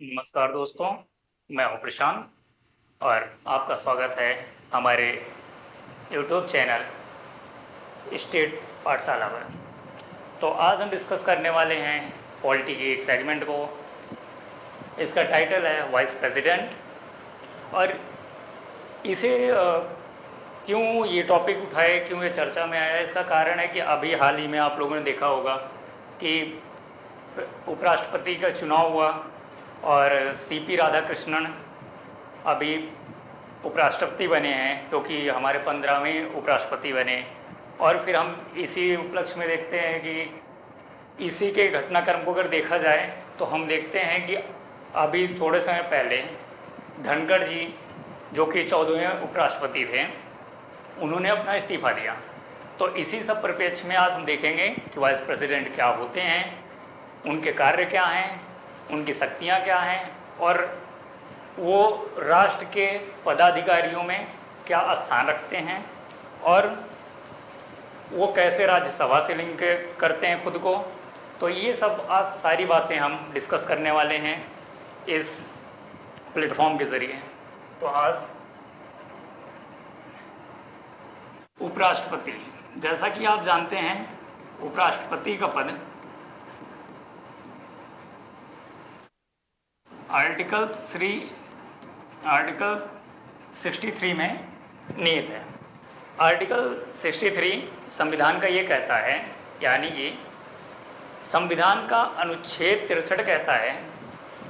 नमस्कार दोस्तों, मैं हूं प्रशांत और आपका स्वागत है हमारे यूट्यूब चैनल स्टेट पाठशाला पर। तो आज हम डिस्कस करने वाले हैं पॉलिटी के एक सेगमेंट को। इसका टाइटल है वाइस प्रेसिडेंट। और इसे क्यों ये टॉपिक उठाए, क्यों ये चर्चा में आया, इसका कारण है कि अभी हाल ही में आप लोगों ने देखा होगा कि उपराष्ट्रपति का चुनाव हुआ और सीपी राधाकृष्णन अभी उपराष्ट्रपति बने हैं, जो कि हमारे 15वें उपराष्ट्रपति बने। और फिर हम इसी उपलक्ष्य में देखते हैं कि इसी के घटनाक्रम को अगर देखा जाए तो हम देखते हैं कि अभी थोड़े समय पहले धनखड़ जी, जो कि 14वें उपराष्ट्रपति थे, उन्होंने अपना इस्तीफा दिया। तो इसी सब परिप्रेक्ष्य में आज हम देखेंगे कि वाइस प्रेसिडेंट क्या होते हैं, उनके कार्य क्या हैं, उनकी शक्तियाँ क्या हैं और वो राष्ट्र के पदाधिकारियों में क्या स्थान रखते हैं और वो कैसे राज्यसभा से लिंक करते हैं खुद को। तो ये सब आज सारी बातें हम डिस्कस करने वाले हैं इस प्लेटफॉर्म के ज़रिए। तो आज उपराष्ट्रपति, जैसा कि आप जानते हैं, उपराष्ट्रपति का पद आर्टिकल 63 में निहित है। आर्टिकल 63 संविधान का ये कहता है, यानी कि संविधान का अनुच्छेद 63 कहता है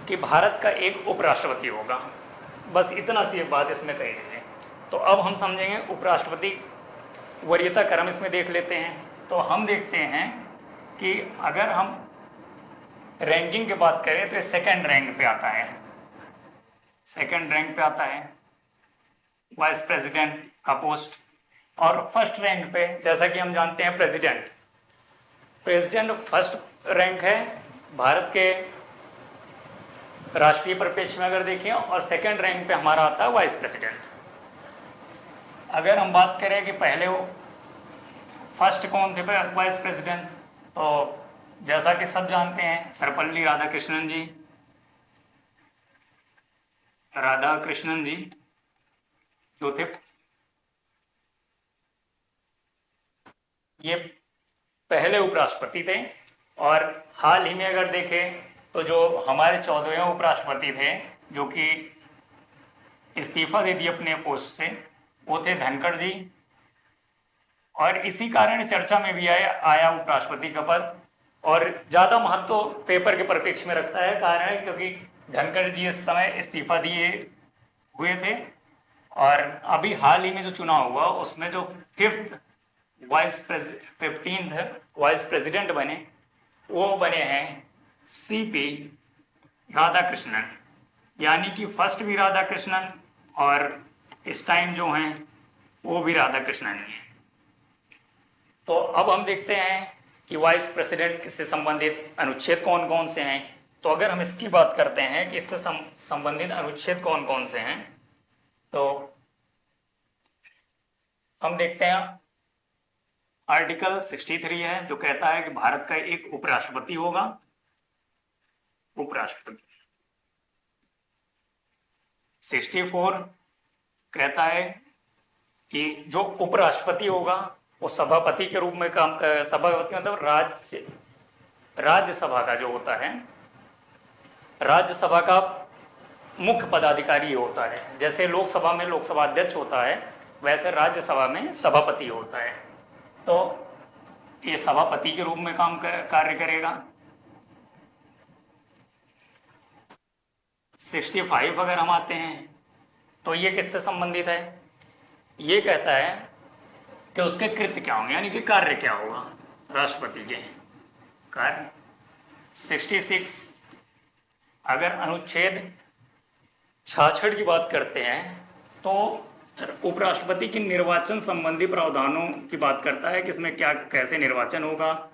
कि भारत का एक उपराष्ट्रपति होगा। बस इतना सी एक बात इसमें कही गई है। तो अब हम समझेंगे उपराष्ट्रपति वरीयता क्रम इसमें देख लेते हैं। तो हम देखते हैं कि अगर हम रैंकिंग की बात करें तो ये सेकंड रैंक पे आता है। सेकंड रैंक पे आता है वाइस प्रेसिडेंट का पोस्ट। और फर्स्ट रैंक पे, जैसा कि हम जानते हैं, प्रेसिडेंट फर्स्ट रैंक है भारत के राष्ट्रीय परिप्रेक्ष्य में अगर देखें। और सेकंड रैंक पे हमारा आता है वाइस प्रेसिडेंट। अगर हम बात करें कि पहले वो फर्स्ट कौन थे वाइस प्रेसिडेंट, तो जैसा कि सब जानते हैं, सर्वपल्ली राधाकृष्णन जी जो थे, ये पहले उपराष्ट्रपति थे। और हाल ही में अगर देखें तो जो हमारे 14वें उपराष्ट्रपति थे, जो कि इस्तीफा दे दिए अपने पोस्ट से, वो थे धनखड़ जी। और इसी कारण चर्चा में भी आया उपराष्ट्रपति का पद। और ज़्यादा महत्व पेपर के परिप्रेक्ष्य में रखता है। कारण है क्योंकि धनखड़ जी इस समय इस्तीफा दिए हुए थे और अभी हाल ही में जो चुनाव हुआ उसमें जो 15th वाइस प्रेसिडेंट बने, वो बने हैं सीपी राधाकृष्णन, यानी कि फर्स्ट भी राधाकृष्णन और इस टाइम जो हैं वो भी राधाकृष्णन है। तो अब हम देखते हैं कि वाइस प्रेसिडेंट से संबंधित अनुच्छेद कौन कौन से हैं। तो अगर हम इसकी बात करते हैं कि इससे संबंधित अनुच्छेद कौन कौन से हैं, तो हम देखते हैं आर्टिकल 63 है, जो कहता है कि भारत का एक उपराष्ट्रपति होगा। उपराष्ट्रपति 64 कहता है कि जो उपराष्ट्रपति होगा वो सभापति के रूप में काम कर, सभापति मतलब राज्यसभा का जो होता है, राज्यसभा का मुख्य पदाधिकारी होता है। जैसे लोकसभा में लोकसभा अध्यक्ष होता है, वैसे राज्यसभा में सभापति होता है। तो ये सभापति के रूप में कार्य करेगा। 65 अगर हम आते हैं तो ये किससे संबंधित है? ये कहता है कि उसके कृत्य क्या होंगे, यानी कि कार्य क्या होगा राष्ट्रपति के कार्य। 66 अगर अनुच्छेद 66 की बात करते हैं तो उपराष्ट्रपति की निर्वाचन संबंधी प्रावधानों की बात करता है कि इसमें क्या, कैसे निर्वाचन होगा,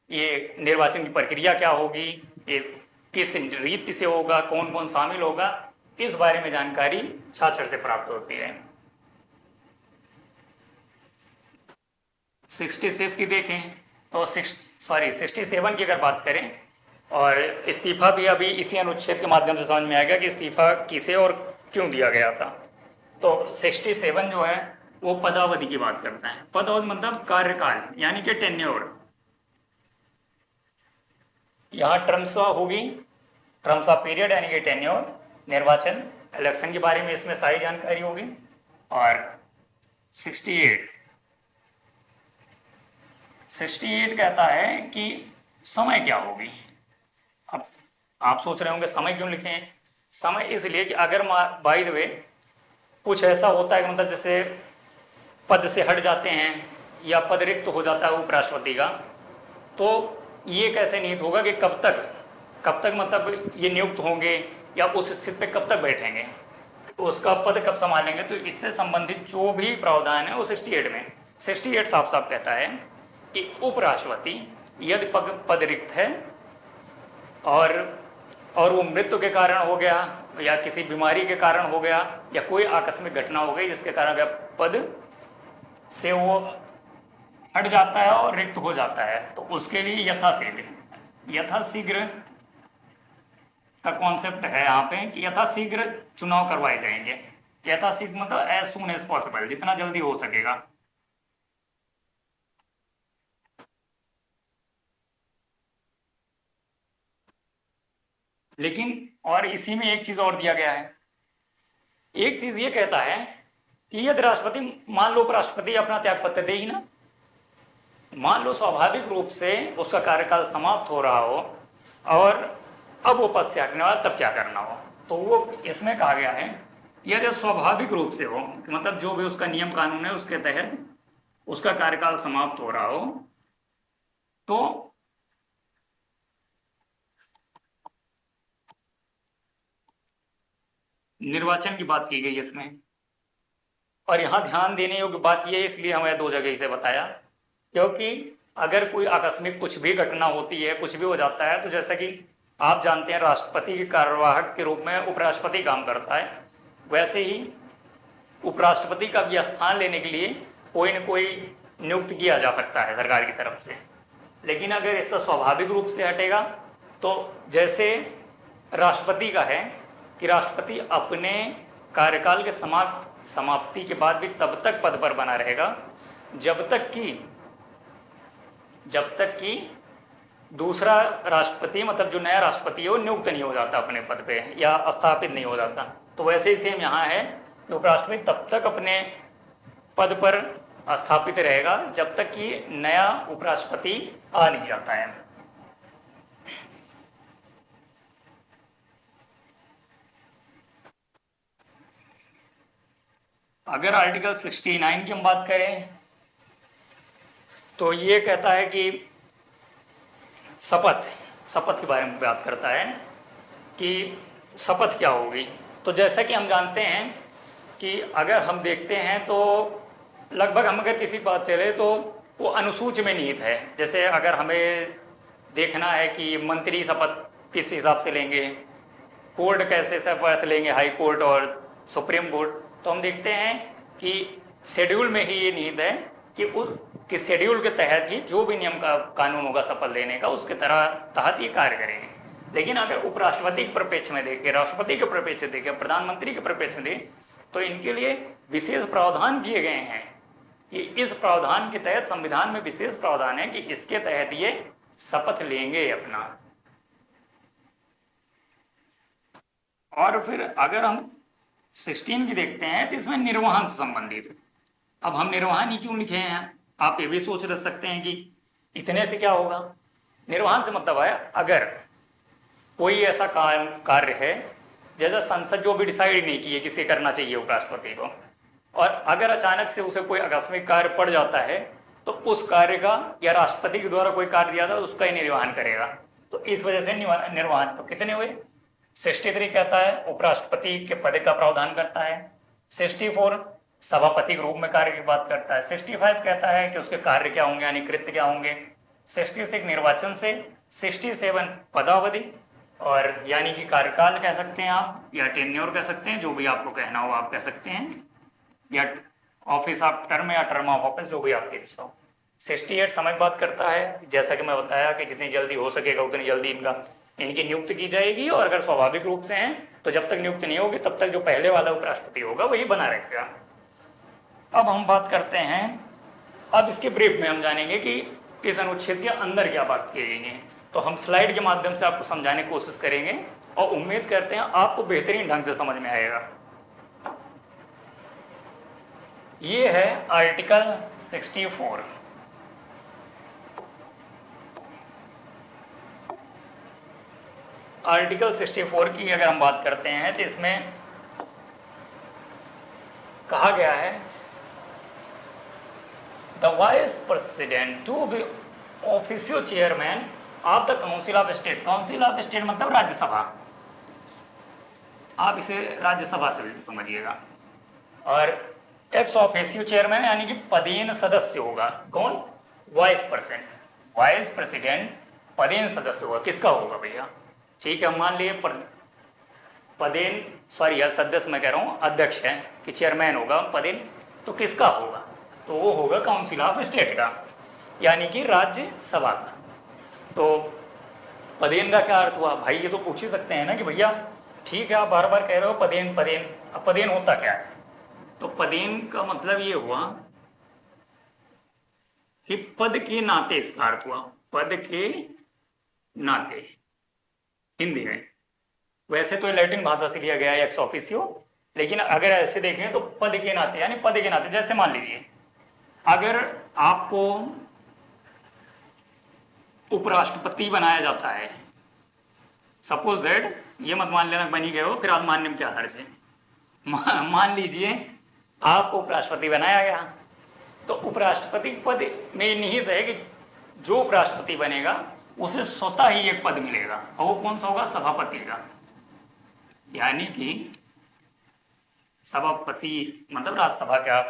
ये निर्वाचन की प्रक्रिया क्या होगी, इस किस रीति से होगा, कौन कौन शामिल होगा, इस बारे में जानकारी 66 से प्राप्त होती है। 66 की देखें तो 67 की अगर बात करें और इस्तीफा भी अभी इसी अनुच्छेद के माध्यम से समझ में आ गया कि इस्तीफा किसे और क्यों दिया गया था। तो 67 जो है वो पदावधि की बात करता है। पदावधि मतलब कार्यकाल, यानी कि टेन्योर। यहाँ टर्म्स होगी, टर्म्स ऑफ पीरियड यानी कि टेन्योर, निर्वाचन, इलेक्शन के बारे में इसमें सारी जानकारी होगी। और 68 कहता है कि समय क्या होगी। अब आप सोच रहे होंगे समय क्यों लिखे हैं। समय इसलिए कि अगर बाय द वे कुछ ऐसा होता है कि मतलब जैसे पद से हट जाते हैं या पद रिक्त हो जाता है उपराष्ट्रपति का, तो ये कैसे निहित होगा कि कब तक मतलब ये नियुक्त होंगे या उस स्थिति पे कब तक बैठेंगे, उसका पद कब संभालेंगे। तो इससे संबंधित जो भी प्रावधान है वो 68 में 68 साफ साफ कहता है कि उपराष्ट्रपति यदि पद रिक्त है और वो मृत्यु के कारण हो गया या किसी बीमारी के कारण हो गया या कोई आकस्मिक घटना हो गई जिसके कारण वह पद से वो हट जाता है और रिक्त हो जाता है, तो उसके लिए यथाशीघ्र का कॉन्सेप्ट है यहाँ पे कि यथाशीघ्र चुनाव करवाए जाएंगे। यथाशीघ्र मतलब एज सून एज पॉसिबल, जितना जल्दी हो सकेगा। लेकिन और इसी में एक चीज और दिया गया है। एक चीज ये कहता है कि यदि राष्ट्रपति, मान लो उपराष्ट्रपति अपना त्याग पत्र दे ही ना, मान लो स्वाभाविक रूप से उसका कार्यकाल समाप्त हो रहा हो और अब वो पद से हटने वाला, तब क्या करना हो। तो वो इसमें कहा गया है यदि स्वाभाविक रूप से हो, मतलब जो भी उसका नियम कानून है उसके तहत उसका कार्यकाल समाप्त हो रहा हो, तो निर्वाचन की बात की गई इसमें। और यहां ध्यान देने योग्य बात यह है, इसलिए हमें दो जगह से बताया, क्योंकि अगर कोई आकस्मिक कुछ भी घटना होती है, कुछ भी हो जाता है, तो जैसा कि आप जानते हैं राष्ट्रपति के कार्यवाहक के रूप में उपराष्ट्रपति काम करता है, वैसे ही उपराष्ट्रपति का भी स्थान लेने के लिए कोई न कोई नियुक्त किया जा सकता है सरकार की तरफ से। लेकिन अगर इसका स्वाभाविक रूप से हटेगा, तो जैसे राष्ट्रपति का है कि राष्ट्रपति अपने कार्यकाल के समाप्ति के बाद भी तब तक पद पर बना रहेगा जब तक कि दूसरा राष्ट्रपति, मतलब जो नया राष्ट्रपति है, वो नियुक्त नहीं हो जाता अपने पद पे या स्थापित नहीं हो जाता। तो वैसे ही सेम यहाँ है कि उपराष्ट्रपति तब तक अपने पद पर स्थापित रहेगा जब तक कि नया उपराष्ट्रपति आ नहीं जाता है। अगर आर्टिकल 69 की हम बात करें तो ये कहता है कि शपथ के बारे में बात करता है कि शपथ क्या होगी। तो जैसा कि हम जानते हैं कि अगर हम देखते हैं तो लगभग हम अगर किसी बात चले तो वो अनुसूची में निहित है। जैसे अगर हमें देखना है कि मंत्री शपथ किस हिसाब से लेंगे, कोर्ट कैसे शपथ लेंगे, हाई कोर्ट और सुप्रीम कोर्ट, तो हम देखते हैं कि शेड्यूल में ही ये निहित है कि शेड्यूल के तहत ही जो भी नियम का कानून होगा शपथ लेने का, उसके तहत ये कार्य करेंगे। लेकिन अगर उपराष्ट्रपति के परिप्रेक्ष्य में देखें, राष्ट्रपति के परिप्रेक्ष्य से देखें, प्रधानमंत्री के परिप्रेक्ष्य में देखें, तो इनके लिए विशेष प्रावधान किए गए हैं कि इस प्रावधान के तहत, संविधान में विशेष प्रावधान है कि इसके तहत ये शपथ लेंगे अपना। और फिर अगर हम 16 की देखते हैं तो इसमें निर्वहन से संबंधित। अब हम निर्वहन ही क्यों लिखे हैं, आप ये भी सोच रह सकते हैं कि इतने से क्या होगा। निर्वहन से मतलब है अगर कोई ऐसा कार्य है जैसे संसद जो भी डिसाइड नहीं की है किसे करना चाहिए उपराष्ट्रपति को, और अगर अचानक से उसे कोई आकस्मिक कार्य पड़ जाता है तो उस कार्य का, या राष्ट्रपति के द्वारा कोई कार्य दिया था उसका ही निर्वहन करेगा। तो इस वजह से निर्वहन तो कितने हुए, 63 कहता है उपराष्ट्रपति के पद का प्रावधान करता है, 64 सभापति के रूप में कार्य की बात करता है, 65 कहता है कि उसके कार्य क्या होंगे यानी कृत्य क्या होंगे, 66 निर्वाचन से, 67 पदावधि और यानी कि कार्यकाल कह सकते हैं आप या टेन्योर कह सकते हैं, जो भी आपको कहना हो आप कह सकते हैं, या ऑफिस ऑफ टर्म या टर्म ऑफ ऑफिस, जो भी आपकी इच्छा हो। 68 समय बात करता है, जैसा कि मैं बताया कि जितनी जल्दी हो सकेगा उतनी जल्दी इनका इनकी नियुक्ति की जाएगी, और अगर स्वाभाविक रूप से हैं तो जब तक नियुक्ति नहीं होगी तब तक जो पहले वाला उपराष्ट्रपति होगा वही बना रहेगा। अब हम बात करते हैं, अब इसके ब्रीफ में हम जानेंगे कि इस अनुच्छेद के अंदर क्या बात की गई है। तो हम स्लाइड के माध्यम से आपको समझाने की कोशिश करेंगे और उम्मीद करते हैं आपको बेहतरीन ढंग से समझ में आएगा। ये है आर्टिकल 64। आर्टिकल 64 की अगर हम बात करते हैं तो इसमें कहा गया है the vice president to be official chairman of the council of state. Council of state मतलब राज्यसभा, आप इसे राज्यसभा से भी समझिएगा। और एक्स ऑफिशियल चेयरमैन यानी कि पदेन सदस्य होगा। कौन? Vice president. वाइस प्रेसिडेंट पदेन सदस्य होगा। किसका होगा भैया? ठीक है, हम मान लिए पदेन, सॉरी यार सदस्य मैं कह रहा हूँ, अध्यक्ष है कि चेयरमैन होगा पदेन, तो किसका होगा? तो वो होगा काउंसिल ऑफ स्टेट का, यानी कि राज्यसभा का। तो पदेन का क्या अर्थ हुआ भाई? ये तो पूछ ही सकते हैं ना कि भैया ठीक है आप बार बार कह रहे हो पदेन पदेन, अब पदेन होता क्या है? तो पदेन का मतलब ये हुआ कि पद के नाते, इसका अर्थ हुआ पद के नाते हिंदी में। वैसे तो लैटिन भाषा से लिया गया है एक्स ऑफिसियो, लेकिन अगर ऐसे देखें तो पद के नाते, यानी पद के नाते। जैसे मान लीजिए अगर आपको उपराष्ट्रपति बनाया जाता है, सपोज दैट, ये मत मान लेना बन ही गए हो फिर आप मानने में क्या हर्ज है। मान लीजिए आपको उपराष्ट्रपति बनाया गया, तो उपराष्ट्रपति पद में निहित है कि जो उपराष्ट्रपति बनेगा उसे स्वतः ही एक पद मिलेगा, और वो कौन सा होगा? सभापति का। यानी कि सभापति मतलब राज्यसभा का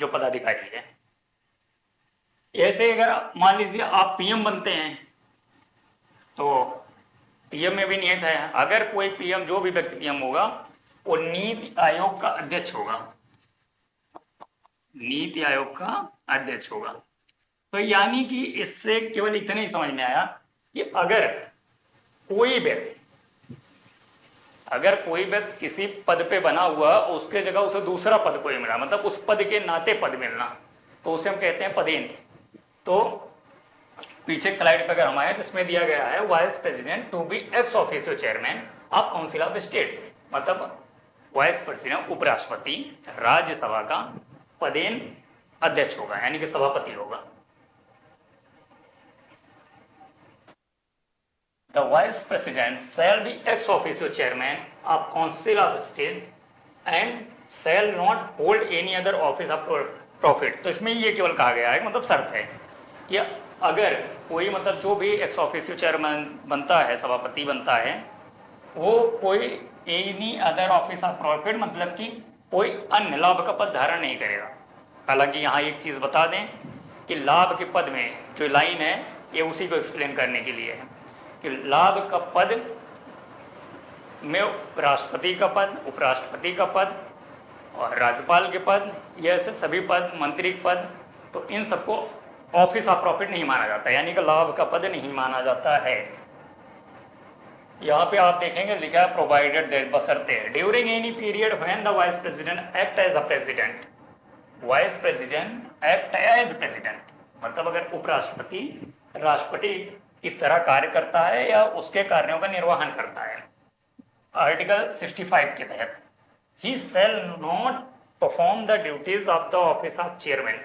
जो पदाधिकारी है। ऐसे अगर मान लीजिए आप पीएम बनते हैं, तो पीएम में भी निहित है, अगर कोई पीएम, जो भी व्यक्ति पीएम होगा वो नीति आयोग का अध्यक्ष होगा। नीति आयोग का अध्यक्ष होगा। तो यानी कि इससे केवल इतना ही समझ में आया कि अगर कोई व्यक्ति किसी पद पे बना हुआ, उसके जगह उसे दूसरा पद कोई मिला, मतलब उस पद के नाते पद मिलना, तो उसे हम कहते हैं पदेन। तो पीछे एक स्लाइड पर अगर हम आए तो इसमें दिया गया है vice president to be ex official chairman of council of state, मतलब वाइस प्रेसिडेंट उपराष्ट्रपति राज्यसभा का पदेन अध्यक्ष होगा, यानी कि सभापति होगा। The vice president shall be ex official chairman of council of state and shall not hold any other office of profit. तो इसमें ये केवल कहा गया है, मतलब शर्त है कि अगर कोई, मतलब जो भी एक्स ऑफिशियल चेयरमैन बनता है, सभापति बनता है, वो कोई any other office of profit, मतलब कि कोई अन्य लाभ का पद धारण नहीं करेगा। हालांकि यहाँ एक चीज़ बता दें कि लाभ के पद में जो लाइन है ये उसी को एक्सप्लेन करने के लिए है कि लाभ का पद में राष्ट्रपति का पद, उपराष्ट्रपति का पद और राज्यपाल के पद, ये ऐसे सभी पद, मंत्री पद, तो इन सबको ऑफिस ऑफ प्रॉफिट नहीं माना जाता, यानी कि लाभ का पद नहीं माना जाता है। यहाँ पे आप देखेंगे लिखा है प्रोवाइडेड दैट, बशर्ते during any period when the vice president act as a president. Vice president act as president मतलब अगर उपराष्ट्रपति राष्ट्रपति की तरह कार्य करता है या उसके कार्यों का निर्वहन करता है। आर्टिकल 65 के तहत he shall not perform the duties of the office of chairman.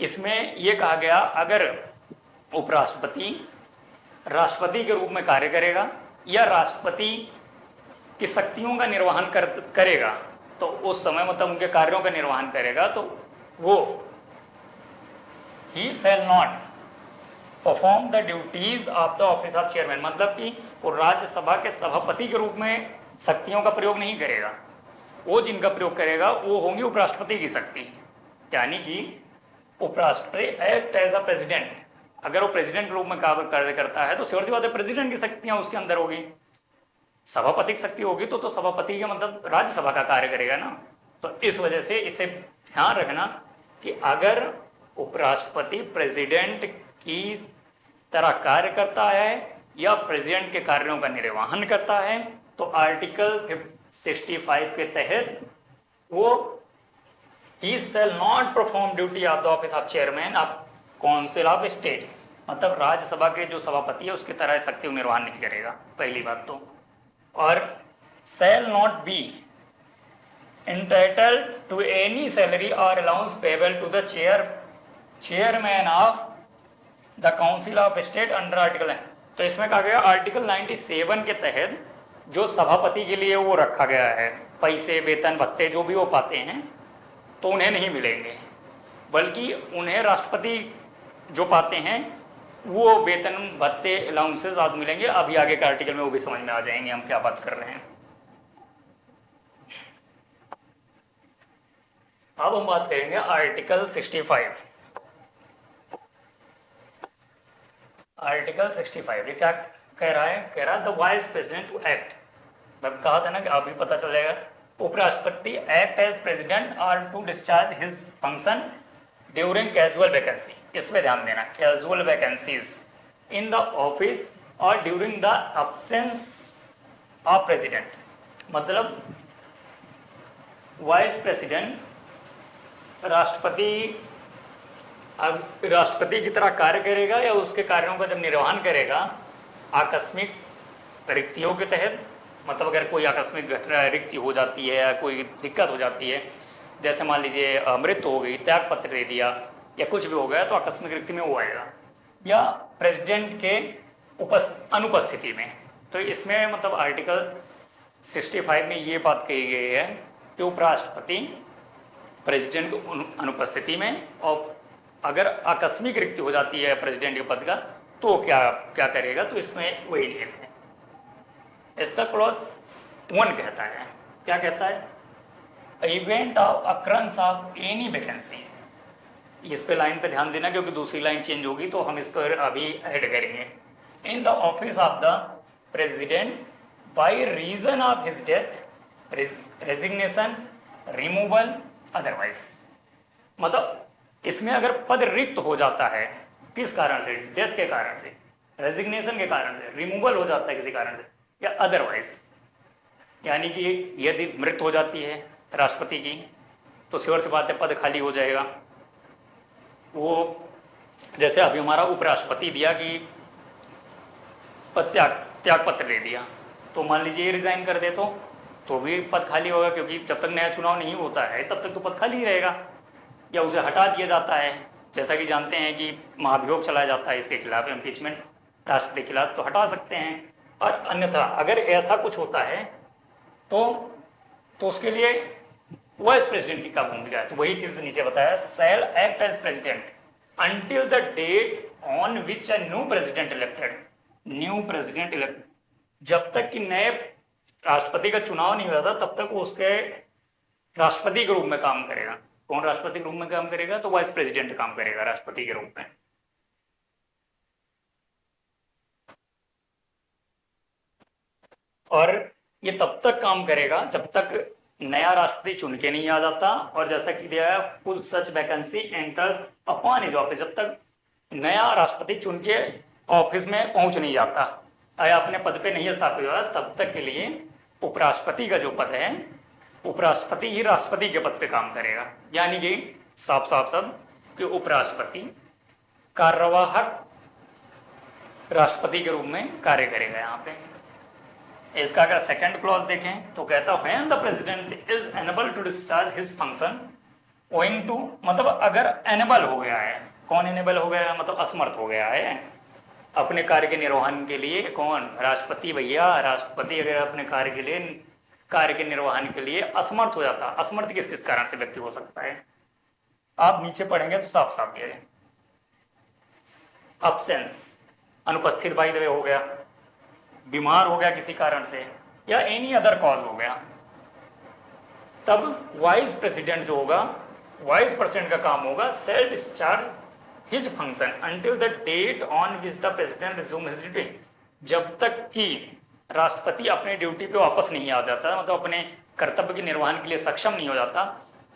इसमें यह कहा गया अगर उपराष्ट्रपति राष्ट्रपति के रूप में कार्य करेगा या राष्ट्रपति की शक्तियों का निर्वहन करेगा, तो उस समय मतलब उनके कार्यों का निर्वहन करेगा, तो वो he shall not perform the duties of the office of chairman, मतलब कि वो राज्यसभा के सभापति के रूप में शक्तियों का प्रयोग नहीं करेगा। वो जिनका प्रयोग करेगा वो होंगी उपराष्ट्रपति की शक्ति, यानी कि उपराष्ट्रपति एक्ट एज अ प्रेसिडेंट। अगर वो प्रेसिडेंट रूप में कार्य करता है तो सी बात है प्रेसिडेंट की शक्तियां उसके अंदर होगी। सभापति की शक्ति होगी तो सभापति का मतलब राज्यसभा का कार्य करेगा ना। तो इस वजह से इसे ध्यान रखना कि अगर उपराष्ट्रपति प्रेसिडेंट की तरह कार्य करता है या प्रेसिडेंट के कार्यों का निर्वहन करता है तो आर्टिकल 65 के तहत वो he shall not perform duty of the office of chairman of council of state, मतलब राज्यसभा के जो सभापति है उसकी तरह शक्ति निर्वहन नहीं करेगा, पहली बात तो। और shall not be entitled to any salary or allowance payable to the chairman of the council of state under article 9। तो इसमें कहा गया आर्टिकल 97 के तहत जो सभापति के लिए वो रखा गया है पैसे वेतन भत्ते जो भी वो पाते हैं तो उन्हें नहीं मिलेंगे, बल्कि उन्हें राष्ट्रपति जो पाते हैं वो वेतन भत्ते अलाउंसेस आदि मिलेंगे। अभी आगे के आर्टिकल में वो भी समझ में आ जाएंगे हम क्या बात कर रहे हैं। अब हम बात करेंगे आर्टिकल 65। आर्टिकल 65 ये क्या कह रहा है? कह रहा है the vice president to act, मैं कहा था ना कि अभी पता चलेगा, उपराष्ट्रपति act as president or to discharge his function during casual vacancy. इसमें ध्यान देना, casual vacancies in the office or during the absence of president, मतलब वाइस प्रेसिडेंट राष्ट्रपति की तरह कार्य करेगा या उसके कार्यों का जब निर्वहन करेगा आकस्मिक रिक्तियों के तहत, मतलब अगर कोई आकस्मिक घटना रिक्ति हो जाती है या कोई दिक्कत हो जाती है, जैसे मान लीजिए मृत्यु हो गई, त्याग पत्र दे दिया या कुछ भी हो गया, तो आकस्मिक रिक्ति में वो आएगा, या प्रेसिडेंट के अनुपस्थिति में। तो इसमें मतलब आर्टिकल 65 में ये बात कही गई है कि उपराष्ट्रपति प्रेसिडेंट की अनुपस्थिति में, और अगर आकस्मिक रिक्ति हो जाती है प्रेसिडेंट के पद का तो क्या क्या करेगा, तो इसमें वही नियम है। इसका क्लॉज 1 कहता है, क्या कहता है? Event of अक्रंस of any vacancy. इस पे लाइन पे ध्यान देना क्योंकि दूसरी लाइन चेंज होगी तो हम इसको अभी ऐड करेंगे। In the office of the president by reason of his death, resignation, removal, otherwise. मतलब इसमें अगर पद रिक्त हो जाता है किस कारण से? डेथ के कारण से, रेजिग्नेशन के कारण से, रिमूवल हो जाता है किसी कारण से, या अदरवाइज, यानी कि यदि मृत्यु हो जाती है राष्ट्रपति की तो सिवर से बात है पद खाली हो जाएगा। वो जैसे अभी हमारा उपराष्ट्रपति दिया कि त्याग पत्र दे दिया, तो मान लीजिए रिजाइन कर दे तो भी पद खाली होगा, क्योंकि जब तक नया चुनाव नहीं होता है तब तक तो पद खाली ही रहेगा, या उसे हटा दिया जाता है। जैसा कि जानते हैं कि महाभियोग चलाया जाता है इसके खिलाफ, इम्पीचमेंट राष्ट्रपति के खिलाफ, तो हटा सकते हैं। और अन्यथा अगर ऐसा कुछ होता है तो उसके लिए वाइस प्रेसिडेंट की क्या भूमिका है? तो वही चीज नीचे बताया, shall act as president until the date on which a new president elected, जब तक कि नए राष्ट्रपति का चुनाव नहीं हुआ था तब तक वो उसके राष्ट्रपति के रूप में काम करेगा। कौन राष्ट्रपति के रूप में काम करेगा? तो वाइस प्रेसिडेंट काम करेगा राष्ट्रपति के रूप में। और ये तब तक काम करेगा जब तक नया राष्ट्रपति चुन के नहीं आ जाता, और जैसा कि दिया है full such vacancy enter upon his office, जब तक नया राष्ट्रपति चुन के ऑफिस में पहुंच नहीं जाता या अपने पद पे नहीं स्थापित हो जाता, तब तक के लिए उपराष्ट्रपति का जो पद है, उपराष्ट्रपति ही राष्ट्रपति के पद पे काम करेगा। यानी कि साफ साफ सब कि उपराष्ट्रपति कार्यवाहक राष्ट्रपति के रूप में कार्य करेगा यहाँ पे। इसका अगर सेकंड क्लॉज देखें तो कहता है when the president is unable to discharge his function owing to, मतलब अगर अनेबल हो गया है, कौन अनेबल हो गया है? मतलब असमर्थ हो गया है अपने कार्य के निर्वहन के लिए। कौन? राष्ट्रपति भैया। राष्ट्रपति अगर अपने कार्य के निर्वहन के लिए असमर्थ हो जाता, असमर्थ किस किस कारण से व्यक्ति हो सकता है? आप नीचे पढ़ेंगे तो साफ साफ दिया है। अब्सेंस, अनुपस्थित बाई द वे हो गया, बीमार हो गया किसी कारण से, या एनी अदर कॉज हो गया, तब वाइस प्रेसिडेंट जो होगा, वाइस प्रेसिडेंट का काम होगा shall discharge his function until the date on which the president resume his duty, जब तक कि राष्ट्रपति अपने ड्यूटी पे वापस नहीं आ जाता, मतलब अपने कर्तव्य के निर्वहन के लिए सक्षम नहीं हो जाता,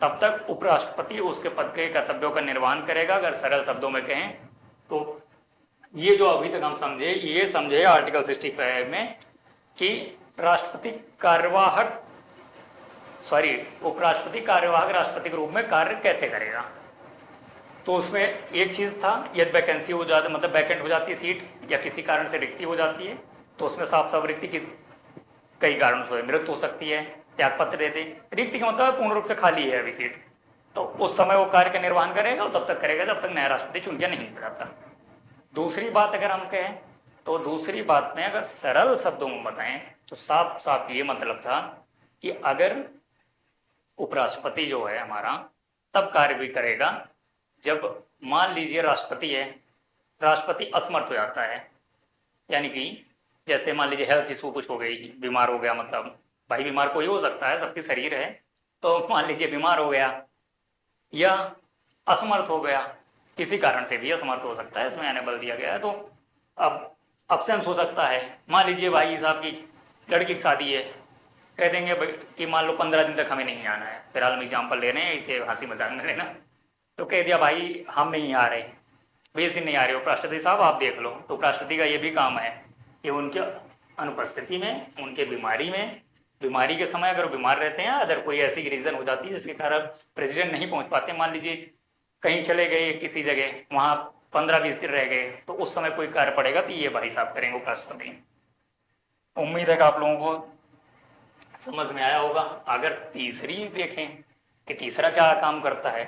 तब तक उपराष्ट्रपति उसके पद के कर्तव्यों का निर्वहन करेगा। अगर सरल शब्दों में कहें तो ये जो अभी तक हम समझे, ये समझे आर्टिकल 65 में कि राष्ट्रपति कार्यवाहक उपराष्ट्रपति कार्यवाहक राष्ट्रपति के रूप में कार्य कैसे करेगा। तो उसमें एक चीज था, यदि वैकेंसी हो जाती, मतलब वैकेंट हो जाती सीट या किसी कारण से रिक्ति हो जाती है, तो उसमें साफ साफ रिक्ति की कई कारणों से मृत्यु हो सकती है, त्यागपत्र दे दे। रिक्ति का मतलब पूर्ण रूप से खाली है अभी सीट, तो उस समय वो कार्य का निर्वहन करेगा, तब तक करेगा जब तक नया राष्ट्रपति चुन के नहीं जाता। दूसरी बात अगर हम कहें, तो दूसरी बात में अगर सरल शब्दों में बताएं तो साफ साफ ये मतलब था कि अगर उपराष्ट्रपति जो है हमारा तब कार्य भी करेगा जब मान लीजिए राष्ट्रपति है, राष्ट्रपति असमर्थ हो जाता है, यानी कि जैसे मान लीजिए हेल्थ इशू कुछ हो गई, बीमार हो गया, मतलब भाई बीमार कोई हो सकता है, सबके शरीर है, तो मान लीजिए बीमार हो गया या असमर्थ हो गया, किसी कारण से भी असमर्थ हो सकता है, इसमें एनेबल दिया गया है, तो अब अब्सेंस हो सकता है। मान लीजिए भाई साहब की लड़की की शादी है, कह देंगे कि मान लो 15 दिन तक हमें नहीं आना है, फिलहाल हम एग्जाम्पल ले रहे हैं, इसे हंसी मजाक में लेना, तो कह दिया भाई हम नहीं आ रहे, 20 दिन नहीं आ रहे हो, उपराष्ट्रपति साहब आप देख लो। तो उपराष्ट्रपति का ये भी काम है कि उनके अनुपस्थिति में, उनके बीमारी के समय अगर बीमार रहते हैं, अगर कोई ऐसी रीजन हो जाती है जिसके कारण प्रेसिडेंट नहीं पहुंच पाते, मान लीजिए कहीं चले गए किसी जगह, वहां 15-20 दिन रह गए, तो उस समय कोई कार्य पड़ेगा तो ये भाई साहब करेंगे उपराष्ट्रपति। उम्मीद है कि आप लोगों को समझ में आया होगा। अगर तीसरी देखें कि तीसरा क्या काम करता है,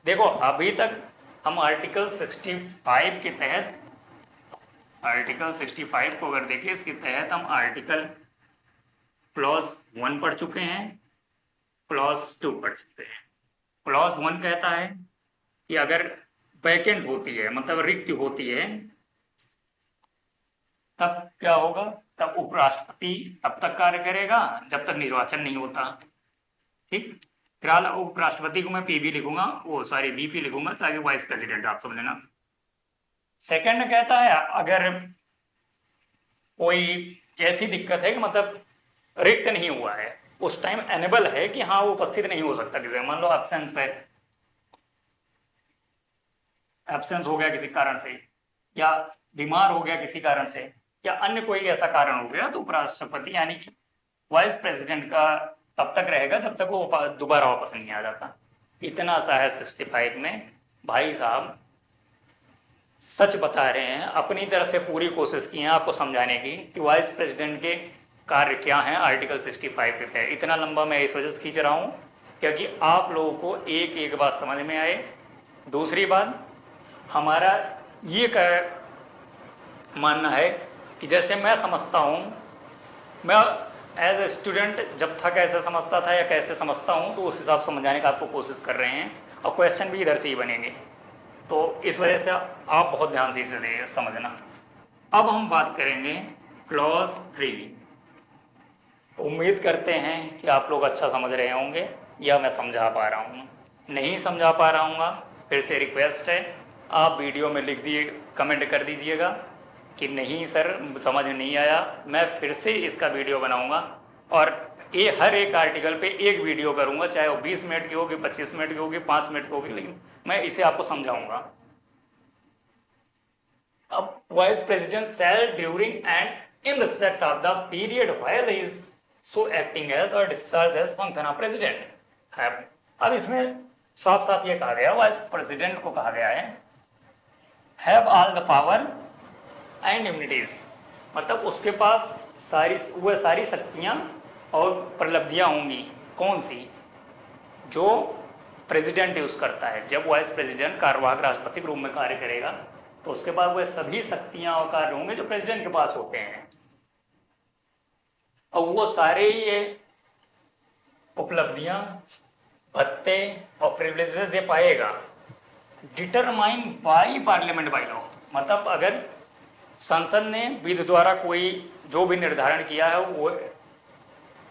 देखो अभी तक हम आर्टिकल 65 के तहत, आर्टिकल 65 को अगर देखें, इसके तहत हम आर्टिकल क्लॉज 1 पढ़ चुके हैं, क्लॉज 2 पढ़ चुके हैं। क्लॉज 1 कहता है कि अगर वैकेंट होती है, मतलब रिक्त होती है, तब क्या होगा, तब उपराष्ट्रपति तब तक कार्य करेगा जब तक निर्वाचन नहीं होता। ठीक, फिलहाल उपराष्ट्रपति को मैं पीबी लिखूंगा, वो सॉरी बीपी लिखूंगा, ताकि वाइस प्रेसिडेंट आप समझ लेना। सेकंड कहता है अगर कोई ऐसी दिक्कत है कि मतलब रिक्त नहीं हुआ है, उस टाइम एनेबल है कि हाँ वो उपस्थित नहीं हो सकता, किसी मान लो एब्सेंस है, एब्सेंस हो गया किसी कारण से, या बीमार हो गया किसी कारण से, या अन्य कोई ऐसा कारण हो गया, तो उपराष्ट्रपति यानी कि वाइस प्रेसिडेंट का तब तक रहेगा जब तक वो दोबारा वापस नहीं आ जाता। इतना सा है 65 में। भाई साहब सच बता रहे हैं, अपनी तरफ से पूरी कोशिश की है आपको समझाने की कि वाइस प्रेसिडेंट के कार्य क्या हैं आर्टिकल 65 के तहत। इतना लंबा मैं इस वजह से खींच रहा हूं क्योंकि आप लोगों को एक एक बात समझ में आए। दूसरी बात, हमारा ये मानना है कि जैसे मैं समझता हूं, मैं एज ए स्टूडेंट जब था कैसे समझता था या कैसे समझता हूं, तो उस हिसाब से समझाने का आपको कोशिश कर रहे हैं, और क्वेश्चन भी इधर से ही बनेंगे, तो इस वजह से आप बहुत ध्यान से इसे समझना। अब हम बात करेंगे क्लॉज 3। उम्मीद करते हैं कि आप लोग अच्छा समझ रहे होंगे या मैं समझा पा रहा हूँ। नहीं समझा पा रहा हूँ, फिर से रिक्वेस्ट है, आप वीडियो में लिख दिए, कमेंट कर दीजिएगा कि नहीं सर समझ में नहीं आया, मैं फिर से इसका वीडियो बनाऊंगा, और ये हर एक आर्टिकल पे एक वीडियो करूंगा, चाहे वो 20 मिनट की होगी, 25 मिनट की होगी, 5 मिनट की होगी, लेकिन मैं इसे आपको समझाऊंगा। अब vice president shall during and in respect of the period while he is so acting as or discharge as function of president है। अब इसमें साफ साफ ये कहा गया, वाइस प्रेसिडेंट को कहा गया है have all the power and immunities, मतलब उसके पास सारी शक्तियां और प्रलब्धियां होंगी। कौन सी? जो प्रेसिडेंट यूज करता है। जब वाइस प्रेसिडेंट कार्यवाहक राष्ट्रपति के रूप में कार्य करेगा तो उसके पास वह सभी शक्तियां और कार्य होंगे जो प्रेसिडेंट के पास होते हैं, और वो सारे ये उपलब्धियां, भत्ते और प्रिविलेजेस ये पाएगा determine by parliament by law, मतलब अगर संसद ने विधि द्वारा कोई जो भी निर्धारण किया है, वो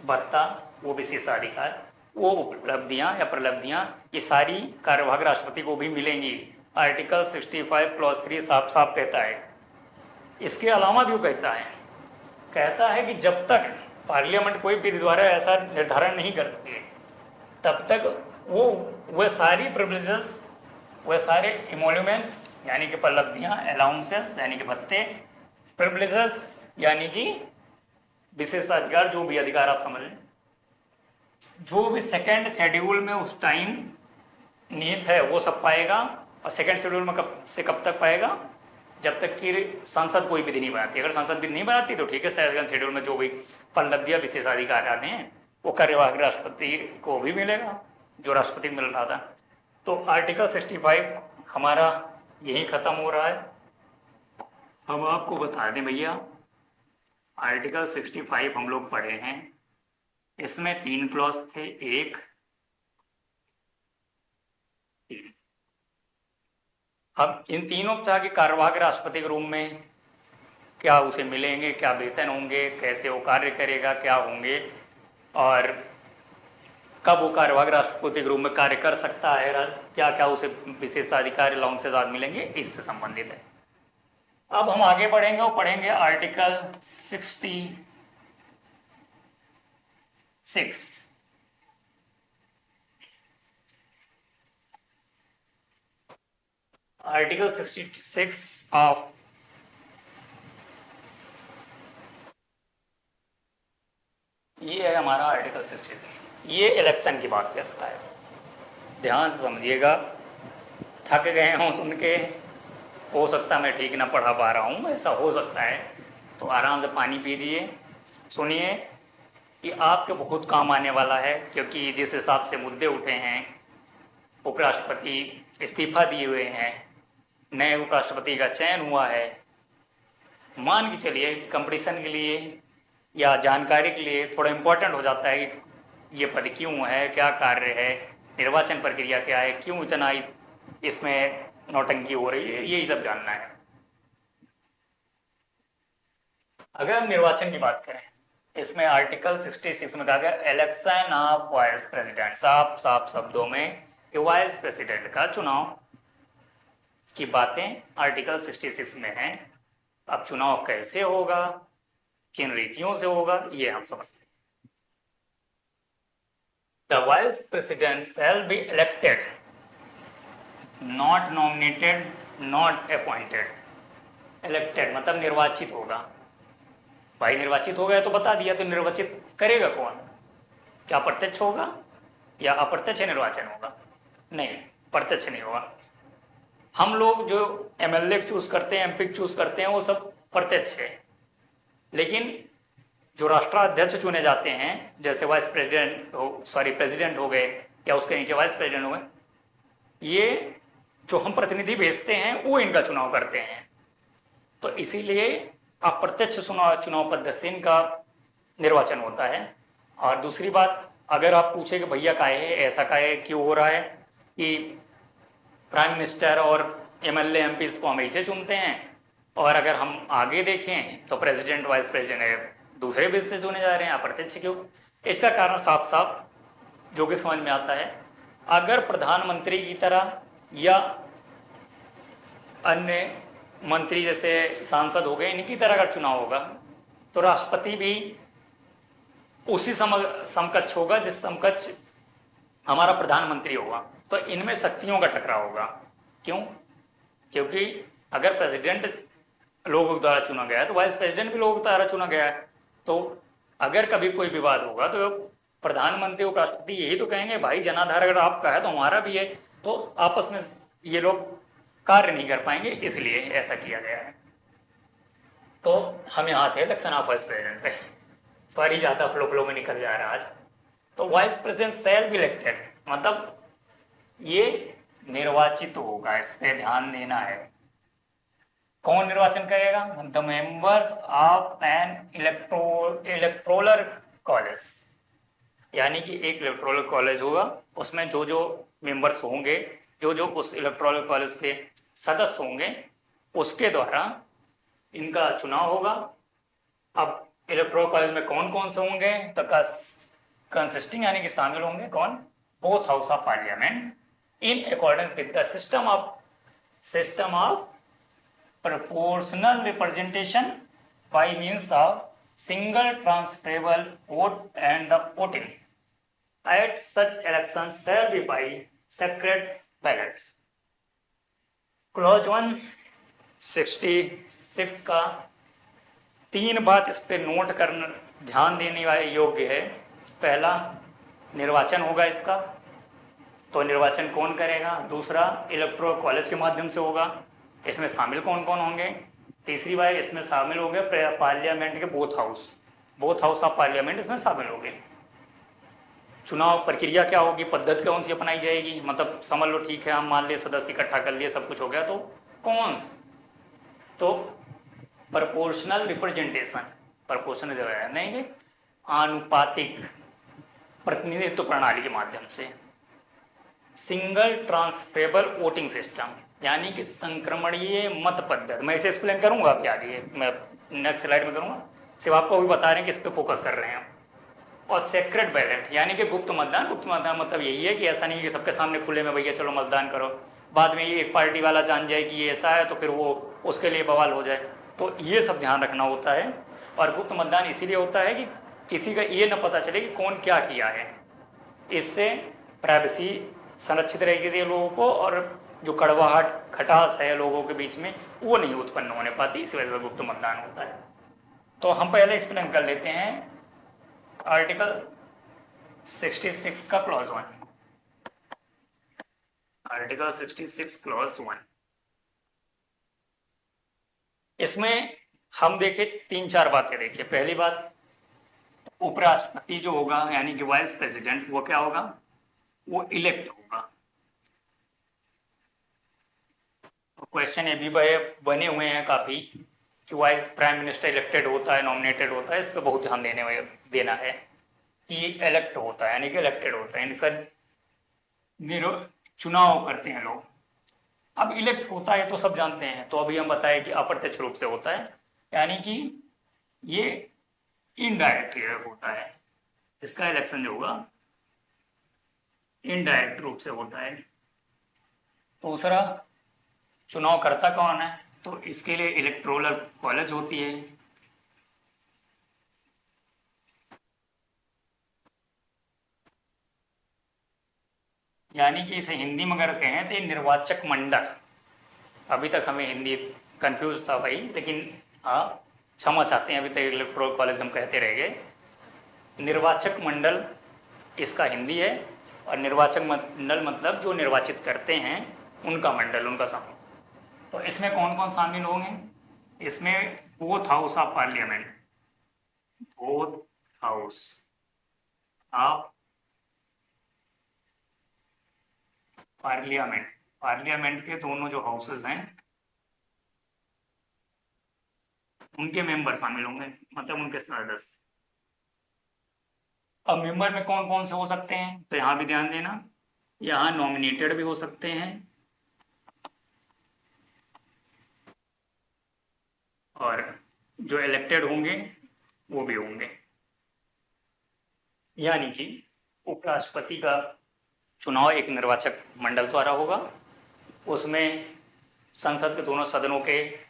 भत्ता, वो विशेषाधिकार, वो उपलब्धियां या प्रलब्धियां, ये सारी कार्यवाहक राष्ट्रपति को भी मिलेंगी। आर्टिकल 65 क्लॉज 3 साफ साफ कहता है। इसके अलावा भी वो कहता है कि जब तक पार्लियामेंट कोई विधि द्वारा ऐसा निर्धारण नहीं करती तब तक वह सारी प्रिविलेजेस, वह सारे इमोल्यूमेंट्स यानी कि उपलब्धियां, अलाउंसेस यानी कि भत्ते, प्रिविलेजेस यानी कि विशेषाधिकार, जो भी अधिकार आप समझ लें, जो भी सेकेंड शेड्यूल में उस टाइम निहित है वो सब पाएगा। और सेकेंड शेड्यूल में कब से कब तक पाएगा? जब तक कि संसद कोई विधि नहीं बनाती। अगर संसद विधि नहीं बनाती तो ठीक है, सेकेंड शेड्यूल में जो भी उपलब्धियां, विशेषाधिकार आते हैं वो कार्यवाहक राष्ट्रपति को भी मिलेगा, जो राष्ट्रपति को मिल रहा था। तो आर्टिकल 65 हमारा यही खत्म हो रहा है। हम आपको बता दें भैया, आर्टिकल 65 हम लोग पढ़े हैं, इसमें 3 क्लॉज थे, एक अब इन तीनों तरह के कार्यवाहक राष्ट्रपति के रूप में क्या उसे मिलेंगे, क्या वेतन होंगे, कैसे वो कार्य करेगा, क्या होंगे, और कब वो कार्यवाहक राष्ट्रपति के रूप में कार्य कर सकता है, क्या क्या उसे विशेषाधिकार, अलाउंसेस आदि मिलेंगे, इससे संबंधित है। अब हम आगे बढ़ेंगे और पढ़ेंगे आर्टिकल 66। आर्टिकल 66 ऑफ ये है हमारा आर्टिकल 66। ये इलेक्शन की बात करता है। ध्यान से समझिएगा, थक गए हों सुन के, हो सकता है मैं ठीक ना पढ़ा पा रहा हूँ, ऐसा हो सकता है, तो आराम से पानी पीजिए, सुनिए, कि आपके बहुत काम आने वाला है। क्योंकि जिस हिसाब से मुद्दे उठे हैं, उपराष्ट्रपति इस्तीफा दिए हुए हैं, नए उपराष्ट्रपति का चयन हुआ है, मान के चलिए कंपटीशन के लिए या जानकारी के लिए थोड़ा इम्पोर्टेंट हो जाता है कि ये पद क्यों है, क्या कार्य है, निर्वाचन प्रक्रिया क्या है, क्यों इतना इसमें नौटंकी हो रही है, यही सब जानना है। अगर हम निर्वाचन की बात करें, इसमें आर्टिकल 66 में कहा गया इलेक्शन ऑफ वाइस प्रेसिडेंट, साफ साफ शब्दों में कि वाइस प्रेसिडेंट का चुनाव की बातें आर्टिकल 66 में है। अब चुनाव कैसे होगा, किन रीतियों से होगा, ये हम समझते हैं। The vice president shall be elected, not nominated, not appointed. Elected मतलब निर्वाचित होगा। भाई निर्वाचित हो गया तो बता दिया, तो निर्वाचित करेगा कौन? क्या प्रत्यक्ष होगा या अप्रत्यक्ष निर्वाचन होगा? नहीं, प्रत्यक्ष नहीं होगा। हम लोग जो एमएलए चूज करते हैं, एमपी चूज करते हैं, वो सब प्रत्यक्ष है। लेकिन जो राष्ट्राध्यक्ष चुने जाते हैं, जैसे वाइस प्रेसिडेंट हो, सॉरी प्रेसिडेंट हो गए या उसके नीचे वाइस प्रेसिडेंट हो गए, ये जो हम प्रतिनिधि भेजते हैं वो इनका चुनाव करते हैं। तो इसीलिए अप्रत्यक्ष चुनाव पद्धति से इनका निर्वाचन होता है। और दूसरी बात, अगर आप पूछे कि भैया काहे ऐसा काहे क्यों हो रहा है कि प्राइम मिनिस्टर और एमएलए एमपी को हम ऐसे चुनते हैं, और अगर हम आगे देखें तो प्रेसिडेंट वाइस प्रेसिडेंट दूसरे बेस से चुने जा रहे हैं, अप्रत्यक्ष क्यों? इसका कारण साफ साफ जो कि समझ में आता है, अगर प्रधानमंत्री की तरह या अन्य मंत्री जैसे सांसद हो गए, इनकी तरह अगर चुनाव होगा तो राष्ट्रपति भी उसी समकक्ष होगा जिस समकक्ष हमारा प्रधानमंत्री होगा। तो इनमें शक्तियों का टकराव होगा। क्यों? क्योंकि अगर प्रेसिडेंट लोगों द्वारा चुना गया है तो वाइस प्रेसिडेंट भी लोगों द्वारा चुना गया है। तो अगर कभी कोई विवाद होगा तो प्रधानमंत्री और राष्ट्रपति यही तो कहेंगे, भाई जनाधार अगर आपका है तो हमारा भी है, तो आपस में ये लोग कार्य नहीं कर पाएंगे, इसलिए ऐसा किया गया है। तो हम यहाँ थे इलेक्शन ऑफ वाइस प्रेसिडेंट पे, सॉरी ज्यादा फ्लो में निकल जा रहा है आज। तो vice president shall be elected मतलब ये निर्वाचित होगा, इस पे ध्यान देना है। कौन निर्वाचन करेगा? The members of N electoral college, यानी कि एक इलेक्टोरल कॉलेज होगा, उसमें जो जो मेंबर्स होंगे, जो जो उस इलेक्टोरल कॉलेज के सदस्य होंगे, उसके द्वारा इनका चुनाव होगा। अब इलेक्टोरल कॉलेज में कौन कौन से होंगे? तो कंसिस्टिंग यानी कि शामिल होंगे कौन? Both house of parliament in accordance with the system of proportional representation by means of single transferable vote and the voting at such elections shall be by secret ballots. Clause 166 का 3 बात इस पे note करना ध्यान देने वाले योग्य है। पहला, निर्वाचन होगा इसका, तो निर्वाचन कौन करेगा। दूसरा, इलेक्टोरल कॉलेज के माध्यम से होगा, इसमें शामिल कौन कौन होंगे। तीसरी बात, इसमें शामिल होंगे पार्लियामेंट के बोथ हाउस ऑफ पार्लियामेंट इसमें शामिल होंगे। चुनाव प्रक्रिया क्या होगी, पद्धति कौन सी अपनाई जाएगी, मतलब समझ लो ठीक है हम मान लिए सदस्य इकट्ठा कर लिए सब कुछ हो गया, तो कौन सा, तो प्रोपोर्शनल रिप्रेजेंटेशन, प्रोपोर्शनल नहीं, आनुपातिक प्रतिनिधित्व प्रणाली के माध्यम से। सिंगल ट्रांसफरेबल वोटिंग सिस्टम, यानी कि संक्रमणीय मत पद्धति। मैं इसे एक्सप्लेन करूंगा आपके आगे, मैं नेक्स्ट स्लाइड में करूंगा, सिर्फ आपको अभी बता रहे हैं कि इस पे फोकस कर रहे हैं। और सेक्रेट बैलेट, यानी कि गुप्त मतदान मतलब यही है कि ऐसा नहीं कि सबके सामने खुले में भैया चलो मतदान करो, बाद में ये एक पार्टी वाला जान जाए कि ये ऐसा है तो फिर वो उसके लिए बवाल हो जाए, तो ये सब ध्यान रखना होता है। और गुप्त मतदान इसीलिए होता है कि किसी का ये न पता चले कि कौन क्या किया है, इससे प्राइवेसी संरक्षित रहेगी लोगों को, और जो कड़वाहट खटास है लोगों के बीच में वो नहीं उत्पन्न होने पाती, इस वजह से गुप्त मतदान होता है। तो हम पहले एक्सप्लेन कर लेते हैं आर्टिकल 66 का क्लॉज 1। आर्टिकल 66 क्लॉज 1, इसमें हम देखे 3-4 बातें देखे। पहली बात, उपराष्ट्रपति जो होगा यानी कि वाइस प्रेसिडेंट, वो क्या होगा, वो इलेक्ट होगा। क्वेश्चन ये भी बने हुए हैं काफी कि वाइस प्राइम मिनिस्टर इलेक्टेड होता है, नॉमिनेटेड होता है, इस पर बहुत ध्यान देना है कि इलेक्ट होता है यानी कि इलेक्टेड होता है, इसका चुनाव करते हैं लोग। अब इलेक्ट होता है तो सब जानते हैं, तो अभी हम बताएं कि अप्रत्यक्ष रूप से होता है, यानी कि ये इनडायरेक्ट होता है, इसका इलेक्शन जो होगा इनडायरेक्ट रूप से होता है। दूसरा, चुनाव करता कौन है, तो इसके लिए इलेक्टोरल कॉलेज होती है, यानी कि इसे हिंदी में अगर कहें तो निर्वाचक मंडल। अभी तक हमें हिंदी कंफ्यूज था भाई, लेकिन हाँ क्षमा चाहते हैं, अभी तक इलेक्टोरल कॉलेज हम कहते रह गए। निर्वाचक मंडल इसका हिंदी है, और निर्वाचक मंडल मतलब जो निर्वाचित करते हैं उनका मंडल, उनका समूह। तो इसमें कौन कौन शामिल होंगे, इसमें both house of parliament, both house of parliament, parliament के दोनों जो हाउसेस हैं उनके मेंबर शामिल होंगे, मतलब उनके सदस्य। अब मेंबर में कौन कौन से हो सकते हैं, तो यहां भी ध्यान देना, यहां नॉमिनेटेड भी हो सकते हैं और जो इलेक्टेड होंगे वो भी होंगे। यानी कि उपराष्ट्रपति का चुनाव एक निर्वाचक मंडल द्वारा होगा, उसमें संसद के दोनों सदनों के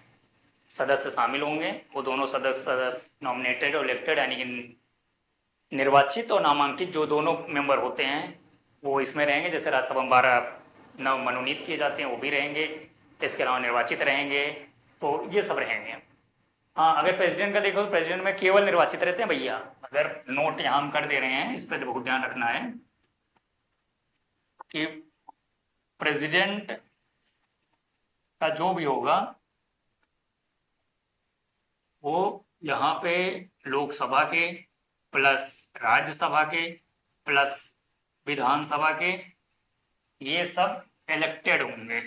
सदस्य शामिल होंगे, वो दोनों सदस्य नॉमिनेटेड और इलेक्टेड यानी कि निर्वाचित और नामांकित जो दोनों मेंबर होते हैं वो इसमें रहेंगे। जैसे राज्यसभा में 12 नव मनोनीत किए जाते हैं वो भी रहेंगे, इसके अलावा निर्वाचित रहेंगे, तो ये सब रहेंगे। हाँ, अगर प्रेसिडेंट का देखो तो प्रेसिडेंट में केवल निर्वाचित रहते हैं भैया, अगर नोट यहाँ हम कर दे रहे हैं, इस पर बहुत ध्यान रखना है कि प्रेसिडेंट का जो भी होगा वो यहाँ पे लोकसभा के प्लस राज्यसभा के प्लस विधानसभा के ये सब इलेक्टेड होंगे।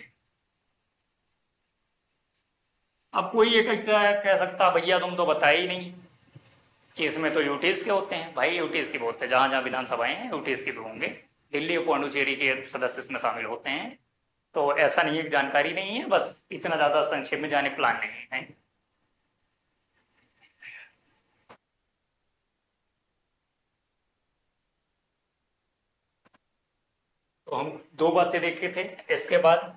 अब कोई एक कह सकता भैया तुम तो बताया ही नहीं कि इसमें तो यूटीज के होते हैं। भाई यूटीज के भी होते हैं, जहां जहां विधानसभाएं हैं यूटीज के भी होंगे, दिल्ली और पुडुचेरी के सदस्य इसमें शामिल होते हैं। तो ऐसा नहीं है, जानकारी नहीं है, बस इतना ज्यादा संक्षेप में जाने प्लान नहीं है। तो हम 2 बातें देखे थे। इसके बाद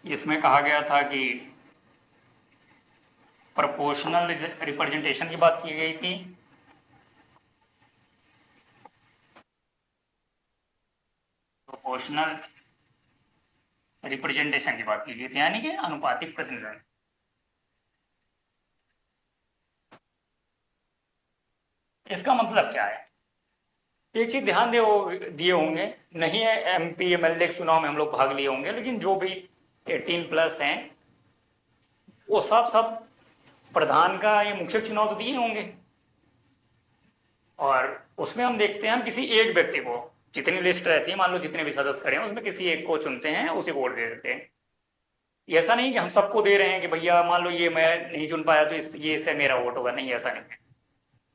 इसमें कहा गया था कि प्रोपोर्शनल रिप्रेजेंटेशन की बात की गई थी, प्रोपोर्शनल रिप्रेजेंटेशन की बात की गई थी, यानी कि अनुपातिक प्रतिनिधित्व। इसका मतलब क्या है? एक चीज ध्यान दिए होंगे, नहीं है एमपी एमएलए के चुनाव में हम लोग भाग लिए होंगे, लेकिन जो भी 18+ हैं वो सब प्रधान का ये मुख्य चुनाव तो दिए होंगे, और उसमें हम देखते हैं हम किसी एक व्यक्ति को, जितनी लिस्ट रहती है मान लो जितने भी सदस्य खड़े हैं उसमें किसी एक को चुनते हैं, उसे वोट दे देते हैं। ऐसा नहीं कि हम सबको दे रहे हैं कि भैया मान लो ये मैं नहीं चुन पाया तो ये से मेरा वोट होगा, नहीं ऐसा नहीं है।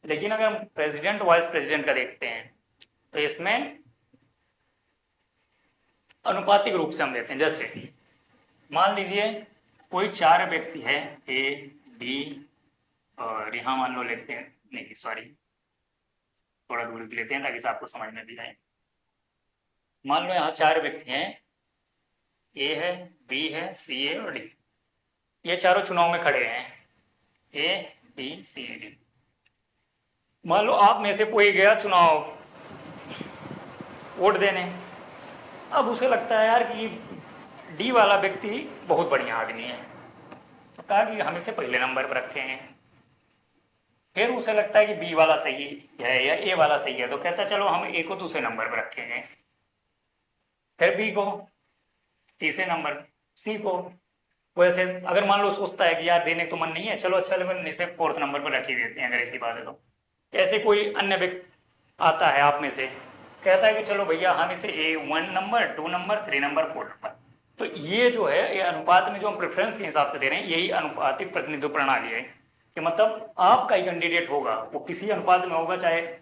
लेकिन अगर हम प्रेसिडेंट वाइस प्रेसिडेंट का देखते हैं तो इसमें अनुपातिक रूप से हम देते हैं। जैसे मान लीजिए कोई 4 व्यक्ति है, ए बी, और यहां मान लो लेते हैं, नहीं सॉरी थोड़ा दूर लेते हैं ताकि आपको समझ में भी आए। मान लो यहाँ 4 व्यक्ति हैं, ए है, बी है, सी है और डी। ये चारों चुनाव में खड़े हैं, ए बी सी डी। मान लो आप में से कोई गया चुनाव वोट देने, अब उसे लगता है यार कि डी वाला व्यक्ति बहुत बढ़िया आदमी है, तो कहा कि हम इसे पहले नंबर पर रखे हैं। फिर उसे लगता है कि बी वाला सही है या ए वाला सही है, तो कहता है चलो हम ए को दूसरे नंबर पर रखेंगे, फिर बी को तीसरे नंबर, सी को। वैसे अगर मान लो सोचता है कि यार देने तो मन नहीं है, चलो अच्छा लेकिन इसे 4th नंबर पर रख ही देते हैं, अगर ऐसी बात है तो। ऐसे कोई अन्य व्यक्ति आता है आप में से, कहता है कि चलो भैया हम इसे A1 number, 2 number, 3 number, 4 number. तो ये जो है ये अनुपात में जो हम प्रेफरेंस के हिसाब से दे रहे हैं, यही अनुपातिक प्रतिनिधित्व प्रणाली है। कि मतलब आपका ही कैंडिडेट होगा वो किसी अनुपात में होगा, चाहे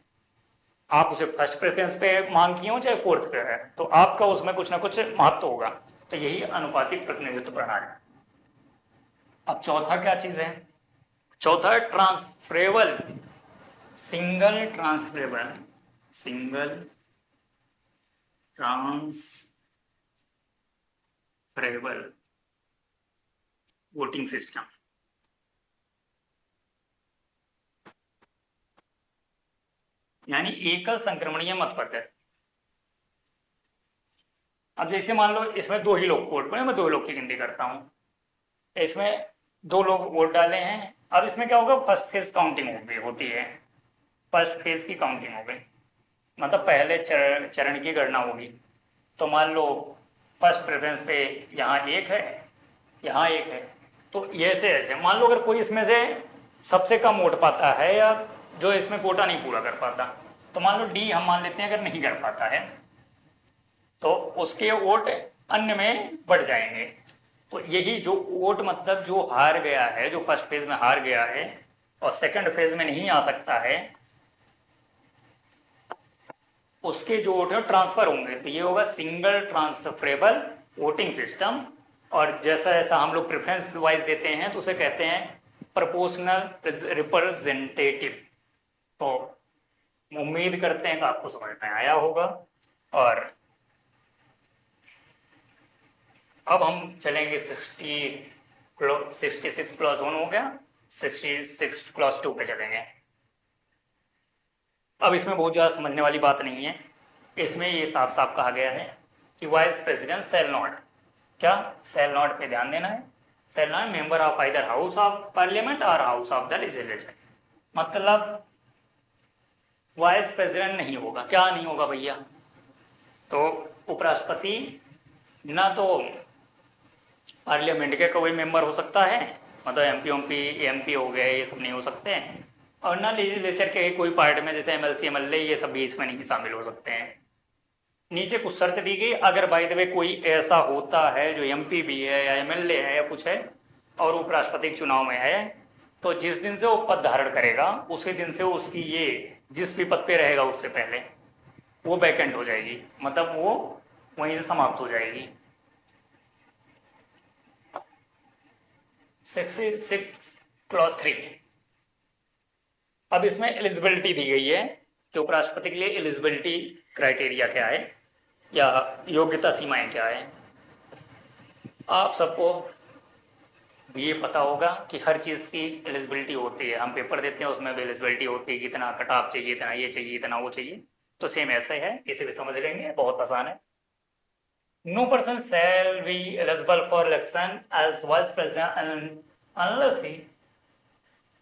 आप उसे फर्स्ट प्रेफरेंस पे मांग किए हो चाहे 4th पे है, तो आपका उसमें कुछ ना कुछ महत्व होगा। तो यही अनुपातिक प्रतिनिधित्व प्रणाली। अब चौथा क्या चीज है? चौथा transferable, single transferable, single transferable voting system. यानी एकल संक्रमणीय मत पद्धति। अब जैसे मान लो इसमें 2 ही लोग वोट पड़े, मैं 2 लोग की गिनती करता हूं, इसमें 2 लोग वोट डाले हैं। अब इसमें क्या होगा, फर्स्ट फेज काउंटिंग होती है, फर्स्ट फेज की काउंटिंग हो गई, मतलब पहले चरण की गणना होगी। तो मान लो फर्स्ट प्रेफरेंस पे यहाँ 1 है, यहाँ 1 है, तो ये ऐसे मान लो अगर कोई इसमें से सबसे कम वोट पाता है या जो इसमें कोटा नहीं पूरा कर पाता, तो मान लो डी हम मान लेते हैं अगर नहीं कर पाता है, तो उसके वोट अन्य में बढ़ जाएंगे। तो यही जो वोट मतलब जो हार गया है, जो फर्स्ट फेज में हार गया है और सेकंड फेज में नहीं आ सकता है, उसके जो वोट है ट्रांसफर होंगे। तो ये होगा सिंगल ट्रांसफरेबल वोटिंग सिस्टम। और जैसा जैसा हम लोग प्रेफरेंस वाइज देते हैं तो उसे कहते हैं प्रोपोर्शनल रिप्रेजेंटेटिव। तो उम्मीद करते हैं कि आपको समझ में आया होगा। और अब हम चलेंगे 66+1 हो गया, 66+2 पे चलेंगे। अब इसमें बहुत ज़्यादा समझने वाली बात नहीं है, इसमें ये साफ साफ कहा गया है कि वाइस प्रेसिडेंट सेल नॉट, क्या सेल नॉट पे ध्यान देना है, shall not member of either house of parliament और हाउस ऑफ द लेजिस्लेचर। मतलब वाइस प्रेसिडेंट नहीं होगा। क्या नहीं होगा भैया? तो उपराष्ट्रपति ना तो पार्लियामेंट के कोई मेंबर हो सकता है, मतलब एमपी हो गए, ये सब नहीं हो सकते हैं। और ना लेजिस्लेचर के कोई पार्ट में जैसे एमएलसी एमएलए ये सब भी इसमें नहीं शामिल हो सकते हैं। नीचे कुछ शर्त दी गई, अगर बाय द वे कोई ऐसा होता है जो एमपी भी है या एमएलए है या कुछ है और उपराष्ट्रपति के चुनाव में है, तो जिस दिन से वो पद धारण करेगा उसी दिन से उसकी ये जिस भी पद पे रहेगा उससे पहले वो वैकेंट हो जाएगी, मतलब वो वहीं से समाप्त हो जाएगी। 66+3। अब इसमें एलिजिबिलिटी दी गई है कि उपराष्ट्रपति के लिए एलिजिबिलिटी क्राइटेरिया क्या है या योग्यता सीमाएं क्या है। आप सबको भी ये पता होगा कि हर चीज़ की एलिजिबिलिटी होती है, हम पेपर देते हैं उसमें भी एलिजिबिलिटी होती है कि इतना कट ऑफ चाहिए, इतना ये चाहिए, इतना वो चाहिए। तो सेम ऐसे है, इसे भी समझ लेंगे, बहुत आसान है। No person shall be eligible for election as vice president unless he,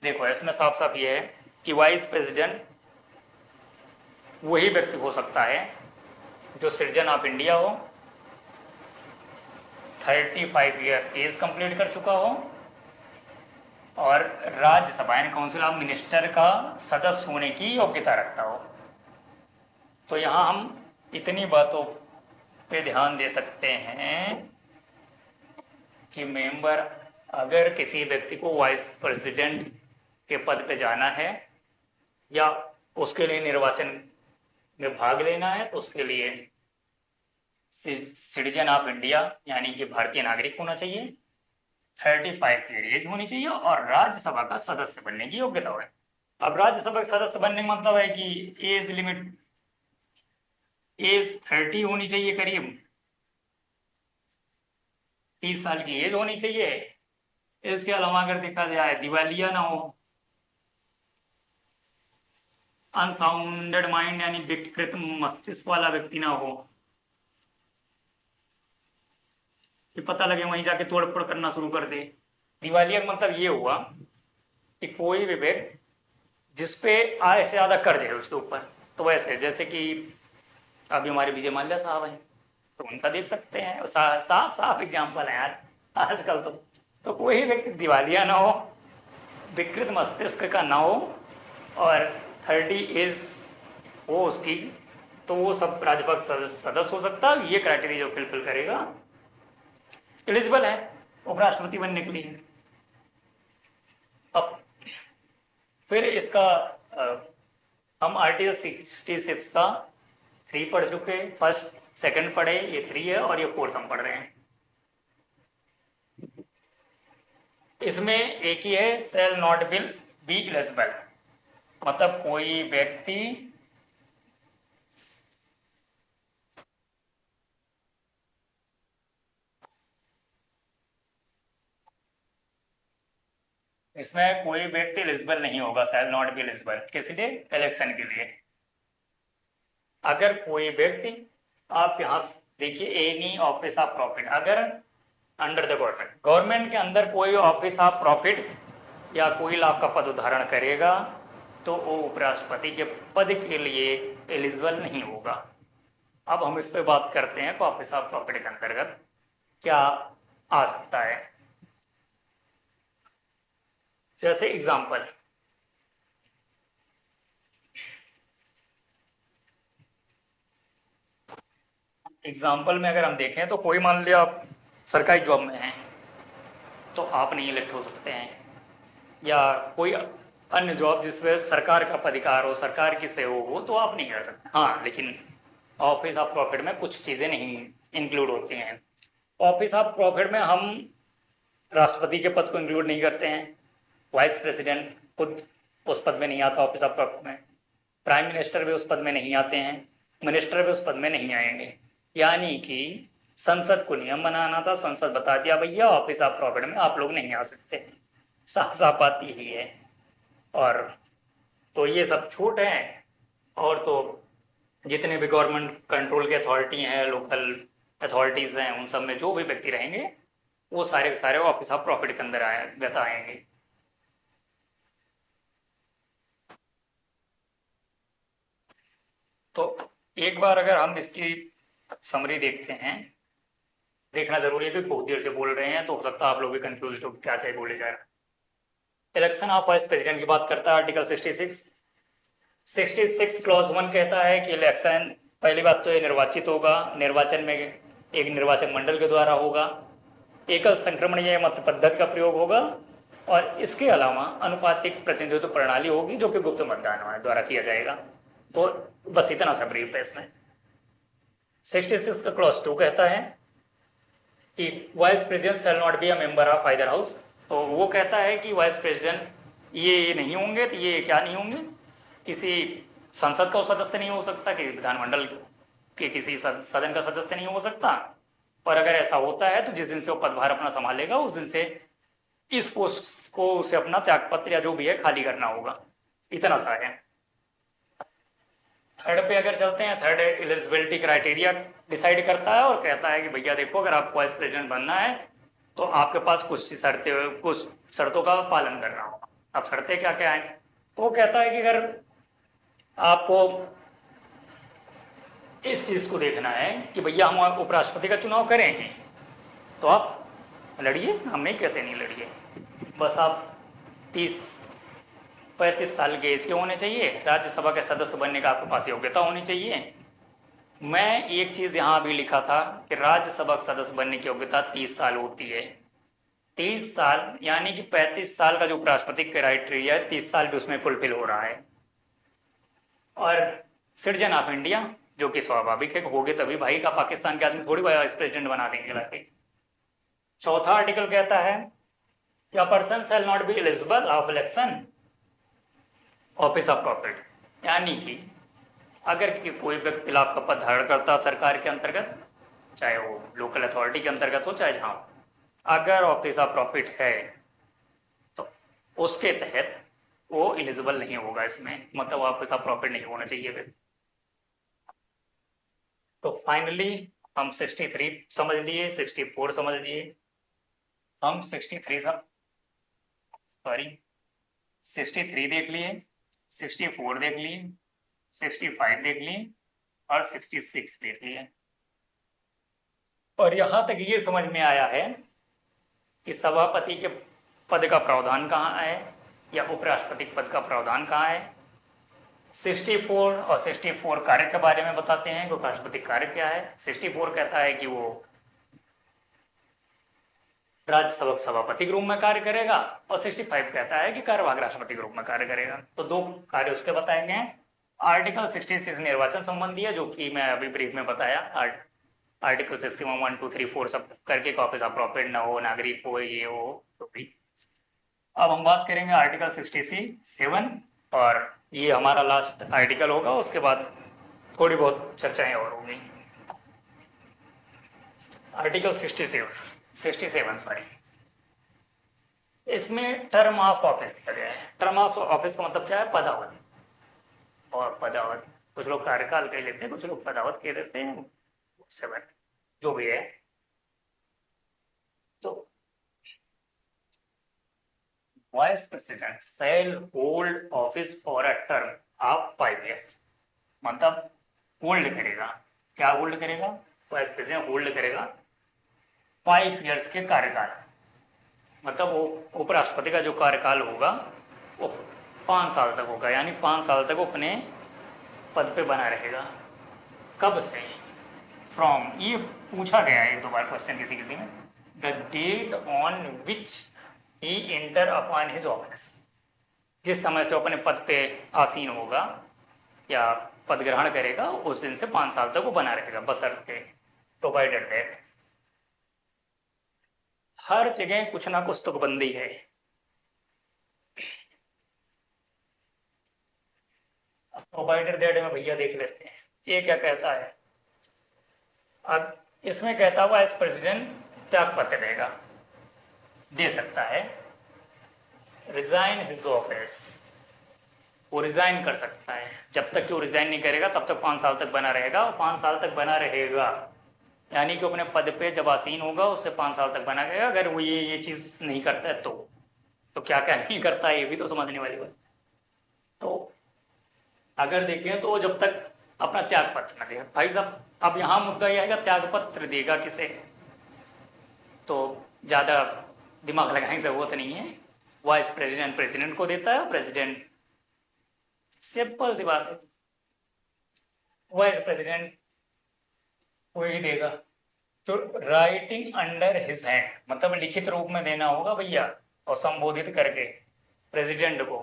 देखो इसमें साफ साफ ये है कि वाइस प्रेसिडेंट वही व्यक्ति हो सकता है जो सिटीजन ऑफ इंडिया हो, 35 ईयर्स एज कंप्लीट कर चुका हो और राज्यसभा यानी काउंसिल ऑफ मिनिस्टर का सदस्य होने की योग्यता रखता हो। तो यहाँ हम इतनी बातों पे ध्यान दे सकते हैं कि मेंबर, अगर किसी व्यक्ति को वाइस प्रेसिडेंट के पद पे जाना है या उसके लिए निर्वाचन में भाग लेना है तो उसके लिए सिटीजन ऑफ इंडिया यानी कि भारतीय नागरिक होना चाहिए, 35 ईयर एज होनी चाहिए और राज्यसभा का सदस्य बनने की योग्यता हो। अब राज्यसभा का सदस्य बनने का मतलब है कि एज लिमिट, एज 30 होनी चाहिए, करीब 30 साल की एज होनी चाहिए। इसके अलावा अगर देखा जाए दिवालिया ना हो, अनसाउंडेड माइंड यानी विकृत मस्तिष्क वाला व्यक्ति ना हो कि पता लगे वहीं जाके तोड़फोड़ करना शुरू कर दे। दिवालिया का मतलब ये हुआ कि कोई भी व्यक्ति जिसपे आय से ज्यादा कर्ज है उसके ऊपर, तो वैसे जैसे कि अभी हमारे विजय माल्या साहब हैं तो उनका देख सकते हैं, साफ साफ एग्जाम्पल है यार आजकल। तो कोई व्यक्ति दिवालिया ना हो, विकृत मस्तिष्क का ना हो और 30 एज हो उसकी, तो वो सब राज्यसभा सदस्य हो सकता है। ये क्राइटेरिया जो फिलफिल करेगा एलिजिबल है उपराष्ट्रपति बनने के लिए। अब फिर इसका हम आर्टिकल 66 का 3 पढ़ चुके, फर्स्ट सेकंड पढ़े, ये 3 है और ये 4th हम पढ़ रहे हैं। इसमें एक ही है shall not will be eligible, मतलब कोई व्यक्ति इसमें कोई व्यक्ति एलिजिबल नहीं होगा, सेल नॉट बी एलिजिबल किसी लिए, इलेक्शन के लिए। अगर कोई व्यक्ति, आप यहां देखिए एनी ऑफिस ऑफ प्रॉफिट, अगर अंडर द गवर्नमेंट, गवर्नमेंट के अंदर कोई ऑफिस ऑफ प्रॉफिट या कोई लाभ का पद धारण करेगा तो वो उपराष्ट्रपति के पद के लिए एलिजिबल नहीं होगा। अब हम इस पे बात करते हैं ऑफिस ऑफ प्रॉफिट के अंतर्गत क्या आ सकता है। जैसे एग्जाम्पल, में अगर हम देखें तो कोई मान लिया आप सरकारी जॉब में हैं तो आप नहीं इलेक्ट हो सकते हैं, या कोई अन्य जॉब जिसमें सरकार का अधिकार हो, सरकार की सहयोग हो, तो आप नहीं कर सकते। हाँ, लेकिन ऑफिस ऑफ प्रॉफिट में कुछ चीज़ें नहीं इंक्लूड होती हैं। ऑफिस ऑफ प्रॉफिट में हम राष्ट्रपति के पद को इंक्लूड नहीं करते हैं, वाइस प्रेसिडेंट खुद उस पद में नहीं आता ऑफिस ऑफ प्रॉफिट में, प्राइम मिनिस्टर भी उस पद में नहीं आते हैं, मिनिस्टर भी उस पद में नहीं आएंगे। यानी कि संसद को नियम बनाना था, संसद बता दिया भैया ऑफिस ऑफ प्रॉफिट में आप लोग नहीं आ सकते, साफ साफ बात यही है। और तो ये सब छूट है, और तो जितने भी गवर्नमेंट कंट्रोल के अथॉरिटी हैं, लोकल अथॉरिटीज हैं, उन सब में जो भी व्यक्ति रहेंगे वो सारे के सारे ऑफिस ऑफ प्रॉफिट के अंदर आएंगे। तो एक बार अगर हम इसकी समरी देखते हैं, देखना जरूरी है क्योंकि बहुत देर से बोल रहे हैं तो हो सकता है आप लोग भी कंफ्यूज हो क्या क्या बोले जा रहा है। इलेक्शन ऑफ वाइस प्रेसिडेंट की बात करता है आर्टिकल 66 क्लॉज 1 कहता है कि इलेक्शन, पहली बात तो ये निर्वाचित होगा, निर्वाचन में एक निर्वाचक मंडल के द्वारा होगा, एकल संक्रमण या मत पद्धति का प्रयोग होगा और इसके अलावा अनुपातिक प्रतिनिधित्व प्रणाली होगी जो कि गुप्त मतदान द्वारा किया जाएगा। तो बस इतना सा ब्रीफ है इसमें। 66 का क्लॉज 2 कहता है कि vice president shall not be a member of either house, तो वो कहता है कि वाइस प्रेसिडेंट ये नहीं होंगे, तो ये क्या नहीं होंगे, किसी संसद का सदस्य नहीं हो सकता, कि विधानमंडल के किसी सदन का सदस्य नहीं हो सकता, और अगर ऐसा होता है तो जिस दिन से वो पदभार अपना संभालेगा उस दिन से इस पोस्ट को उसे अपना त्यागपत्र या जो भी है खाली करना होगा। इतना सा है। थर्ड पे अगर चलते हैं, थर्ड एलिजिबिलिटी क्राइटेरिया डिसाइड करता है और कहता है कि भैया देखो, अगर आपको वाइस प्रेसिडेंट बनना है तो आपके पास कुछ शर्तों का पालन करना होगा। अब शर्तें क्या क्या हैं? तो वो कहता है कि अगर आपको इस चीज को देखना है कि भैया हम उपराष्ट्रपति का चुनाव करेंगे, तो आप लड़िए, हम नहीं कहते नहीं लड़िए, बस आप 30-35 साल के एज के होने चाहिए, राज्यसभा के सदस्य बनने का आपके पास योग्यता होनी चाहिए। मैं एक चीज यहाँ भी लिखा था कि राज्यसभा के सदस्य बनने की योग्यता 30 साल होती है। 30 साल यानी कि 35 साल का जो उपराष्ट्रपति क्राइटेरिया है, 30 साल भी उसमें फुलफिल हो रहा है। और सिटीजन ऑफ इंडिया, जो कि स्वाभाविक है, होगे तभी भाई का, पाकिस्तान के आदमी थोड़ी वाइस प्रेसिडेंट बना देंगे लाके। चौथा आर्टिकल कहता है कि a person shall not be eligible of election office of profit, यानी कि अगर कोई व्यक्ति लाभ का पद धारण करता है सरकार के अंतर्गत, चाहे वो लोकल अथॉरिटी के अंतर्गत हो चाहे जहां, अगर ऑफिस ऑफ प्रॉफिट है तो उसके तहत वो एलिजिबल नहीं होगा इसमें, मतलब ऑफिस ऑफ प्रॉफिट नहीं होना चाहिए फिर। तो फाइनली हम 63 समझ लिए, 64 समझ लिए, हम 63 देख लिए, 64 देख लिए, 65 देख लिए और 66 देख लिए। और यहां तक ये समझ में आया है कि सभापति के पद का प्रावधान कहाँ है या उपराष्ट्रपति पद का प्रावधान कहाँ है। 64 और 64 कार्य के बारे में बताते हैं कि उपराष्ट्रपति कार्य क्या है। 64 कहता है कि वो राज्यसभा सभापति के रूप में कार्य करेगा और 65 कहता है कि कार्यवाहक राष्ट्रपति के रूप में कार्य करेगा। तो दो कार्य उसके बताए गए हैं। आर्टिकल 66 निर्वाचन संबंधी है, जो कि मैं अभी ब्रीफ में बताया। आर्टिकल 61 1 2 3 4 सब करके ऑफिस ऑफ प्रॉफिट न हो, नागरिक हो, ये हो तो भी। अब हम बात करेंगे आर्टिकल 67 और ये हमारा लास्ट आर्टिकल होगा, उसके बाद थोड़ी बहुत चर्चाएं और होंगी। आर्टिकल 67 सॉरी, इसमें टर्म ऑफ ऑफिस दिया गया है। टर्म ऑफ ऑफिस का मतलब क्या है? पदावधि। और पदावधि कुछ लोग कार्यकाल कह लेते हैं, कुछ लोग पदावधि कह देते हैं, 7 जो भी है। तो vice president shall hold office for a term of 5 years, मतलब होल्ड करेगा। क्या होल्ड करेगा? वाइस प्रेसिडेंट होल्ड करेगा 5 years के कार्यकाल, मतलब वो उपराष्ट्रपति का जो कार्यकाल होगा वो 5 साल तक होगा, यानी 5 साल तक वो अपने पद पे बना रहेगा। कब से? फ्रॉम, ये पूछा गया है एक दो बार क्वेश्चन किसी किसी में, the date on which he enter upon his office, जिस समय से अपने पद पे आसीन होगा या पद ग्रहण करेगा उस दिन से 5 साल तक वो बना रहेगा, बशर्ते प्रोवाइडेड दैट। हर जगह कुछ ना कुछ तुकबंदी है। प्रोवाइडेड दैट में भैया देख लेते हैं ये क्या कहता है। अब इसमें कहता हुआ वाइस प्रेसिडेंट त्याग पत्र देगा, दे सकता है। रिजाइन हिज ऑफिस, वो रिजाइन कर सकता है। जब तक कि वो रिजाइन नहीं करेगा तब तक 5 साल तक बना रहेगा, और 5 साल तक बना रहेगा यानी कि अपने पद पे जब आसीन होगा उससे 5 साल तक बना रहेगा। अगर वो ये चीज नहीं करता है तो क्या क्या नहीं करता है ये भी तो समझने वाली बात। तो अगर देखें तो जब तक अपना त्याग पत्र न देगा, भाई साहब अब यहाँ मुद्दा यह आएगा त्याग पत्र देगा किसे, तो ज्यादा दिमाग लगाने की जरूरत नहीं है। वाइस प्रेसिडेंट प्रेसिडेंट को देता है, प्रेसिडेंट, सिंपल सी बात है, वाइस प्रेसिडेंट को ही देगा। तो राइटिंग अंडर हिज हैंड, मतलब लिखित रूप में देना होगा भैया, और संबोधित करके प्रेसिडेंट को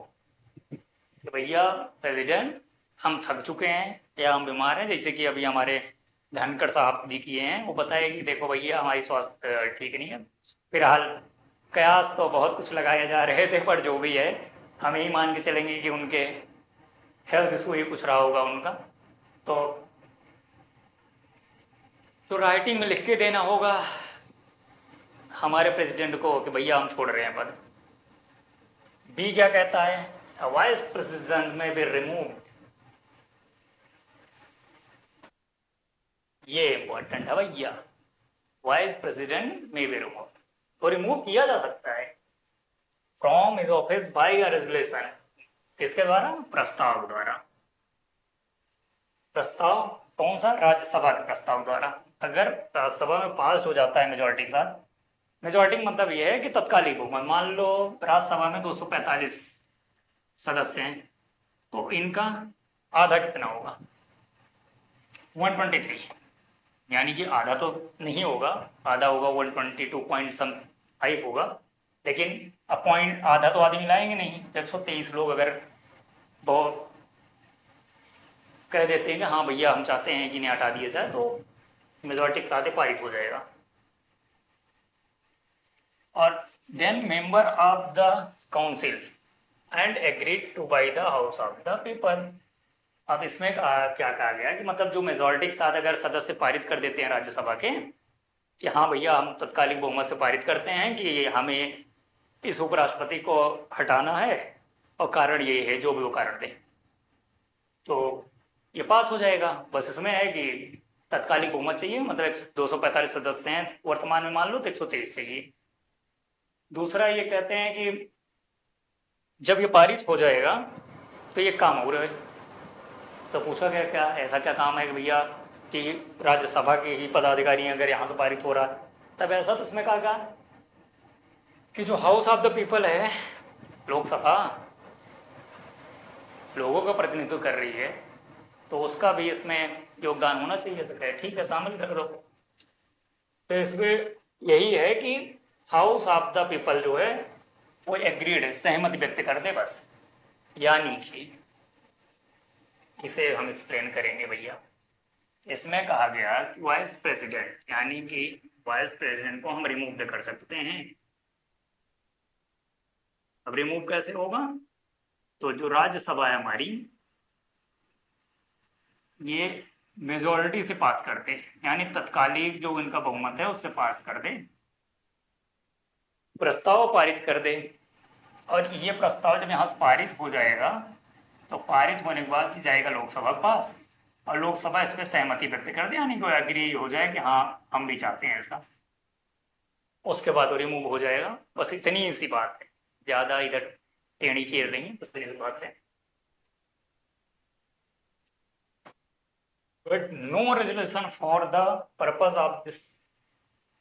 कि भैया प्रेसिडेंट हम थक चुके हैं या हम बीमार हैं, जैसे कि अभी हमारे धनखड़ साहब जी किए हैं, वो बताए कि देखो भैया हमारी स्वास्थ्य ठीक नहीं है, फिलहाल कयास तो बहुत कुछ लगाए जा रहे थे, पर जो भी है हम यही मान के चलेंगे कि उनके हेल्थ इशू ही कुछ रहा होगा उनका। तो राइटिंग में लिख के देना होगा हमारे प्रेसिडेंट को कि भैया हम छोड़ रहे हैं पद। बी क्या कहता है? Vice president may be remove ये इंपॉर्टेंट है भैया। Vice president may be remove, तो रिमूव किया जा सकता है from his office by a resolution. किसके द्वारा? प्रस्ताव द्वारा। प्रस्ताव कौन सा? राज्यसभा के प्रस्ताव द्वारा। अगर राज्यसभा में पास हो जाता है मेजोरिटी के साथ, मेजोरिटी का मतलब यह है कि तत्कालिक बहुमत। मान लो राज्यसभा में 245 सदस्य हैं, तो इनका आधा कितना होगा? 123। यानी कि आधा तो नहीं होगा, आधा होगा 122 पॉइंट सम 5 होगा, लेकिन अब पॉइंट आधा तो आदमी लाएंगे नहीं। 123 लोग अगर बहुत कह देते हैं कि हाँ भैया हम चाहते हैं कि इन्हें हटा दिया जाए, तो मेजोरिटी के साथ ही पारित हो जाएगा। और then member of the council and agreed to by the House of the People. अब इसमें क्या कहा गया कि मतलब जो मेजोरिटी के साथ अगर सदस्य पारित कर देते हैं राज्यसभा के कि हाँ भैया हम तत्कालिक बहुमत से पारित करते हैं कि हमें इस उपराष्ट्रपति को हटाना है, और कारण ये है, जो भी वो कारण दे, तो ये पास हो जाएगा। बस इसमें है कि तत्कालिक बहुमत चाहिए, मतलब 245 सदस्य हैं वर्तमान में, मान लो तो 123 चाहिए। दूसरा ये कहते हैं कि जब ये पारित हो जाएगा तो ये काम हो रहा है। तो पूछा गया क्या ऐसा क्या काम है कि भैया कि राज्यसभा के ही पदाधिकारी अगर यहाँ से पारित हो रहा है, तब ऐसा तो इसमें कहा गया कि जो हाउस ऑफ द पीपल है, लोकसभा लोगों का प्रतिनिधित्व कर रही है, तो उसका भी इसमें योगदान होना चाहिए। तो कहे ठीक है शामिल कर दो। तो इसमें यही है कि हाउस ऑफ द पीपल जो है वो एग्रीड है, सहमति व्यक्त कर दे बस। यानी कि इसे हम एक्सप्लेन करेंगे भैया। इसमें कहा गया कि वाइस प्रेसिडेंट, यानी कि वाइस प्रेसिडेंट को हम रिमूव भी कर सकते हैं। अब रिमूव कैसे होगा? तो जो राज्यसभा है हमारी, ये मेजोरिटी से पास कर दे, यानी तत्कालिक जो इनका बहुमत है उससे पास कर दे, प्रस्ताव पारित कर दे। और ये प्रस्ताव जब यहाँ से पारित हो जाएगा, तो पारित होने के बाद जाएगा लोकसभा के पास, और लोकसभा इस पर सहमति व्यक्त कर दे, यानी कि एग्री हो जाए कि हाँ हम भी चाहते हैं ऐसा। उसके बाद वो रिमूव हो जाएगा। बस इतनी सी बात है, ज्यादा इधर टेढ़ी खीर नहीं है, बस इतनी सी बात है। But no resolution for the purpose of this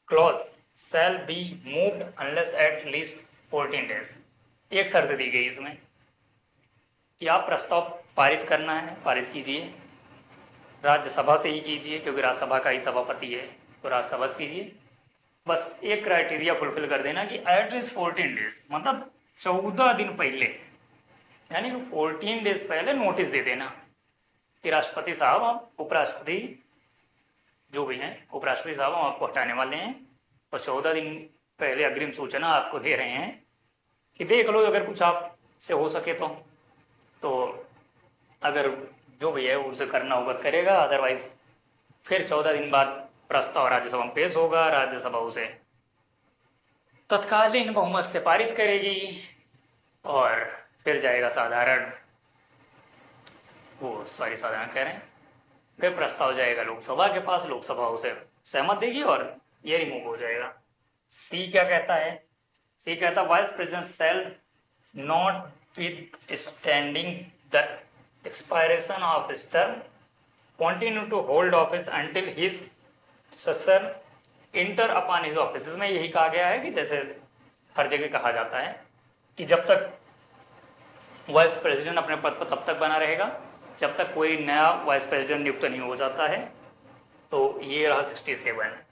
clause shall be moved unless at least 14 days. एक शर्त दी गई इसमें कि आप प्रस्ताव पारित करना है, पारित कीजिए, राज्यसभा से ही कीजिए क्योंकि राज्यसभा का ही सभापति है, तो राज्यसभा से कीजिए। बस एक क्राइटेरिया फुलफिल कर देना कि एटलीस्ट 14 डेज, मतलब 14 दिन पहले, यानी कि 14 डेज पहले नोटिस दे देना कि राष्ट्रपति साहब आप उपराष्ट्रपति जो भी हैं, उपराष्ट्रपति साहब हम आपको हटाने वाले हैं, और 14 दिन पहले अग्रिम सूचना आपको दे रहे हैं कि देख लो अगर कुछ आप से हो सके तो अगर जो भी है उसे करना होगा करेगा, अदरवाइज फिर 14 दिन बाद प्रस्ताव राज्यसभा में पेश होगा, राज्यसभा उसे तत्कालीन बहुमत से पारित करेगी, और फिर जाएगा साधारण, वो सॉरी साधारण कह रहे हैं, फिर प्रस्ताव जाएगा लोकसभा के पास, लोकसभा उसे सहमत देगी और ये रिमूव हो जाएगा। सी क्या कहता है? सी कहता है vice president shall notwithstanding the expiration of his term continue to hold office until his successor enter upon his office. इसमें यही कहा गया है कि जैसे हर जगह कहा जाता है कि जब तक वाइस प्रेसिडेंट अपने पद पर तब तक बना रहेगा जब तक कोई नया वाइस प्रेसिडेंट नियुक्त नहीं हो जाता है। तो ये रहा 67।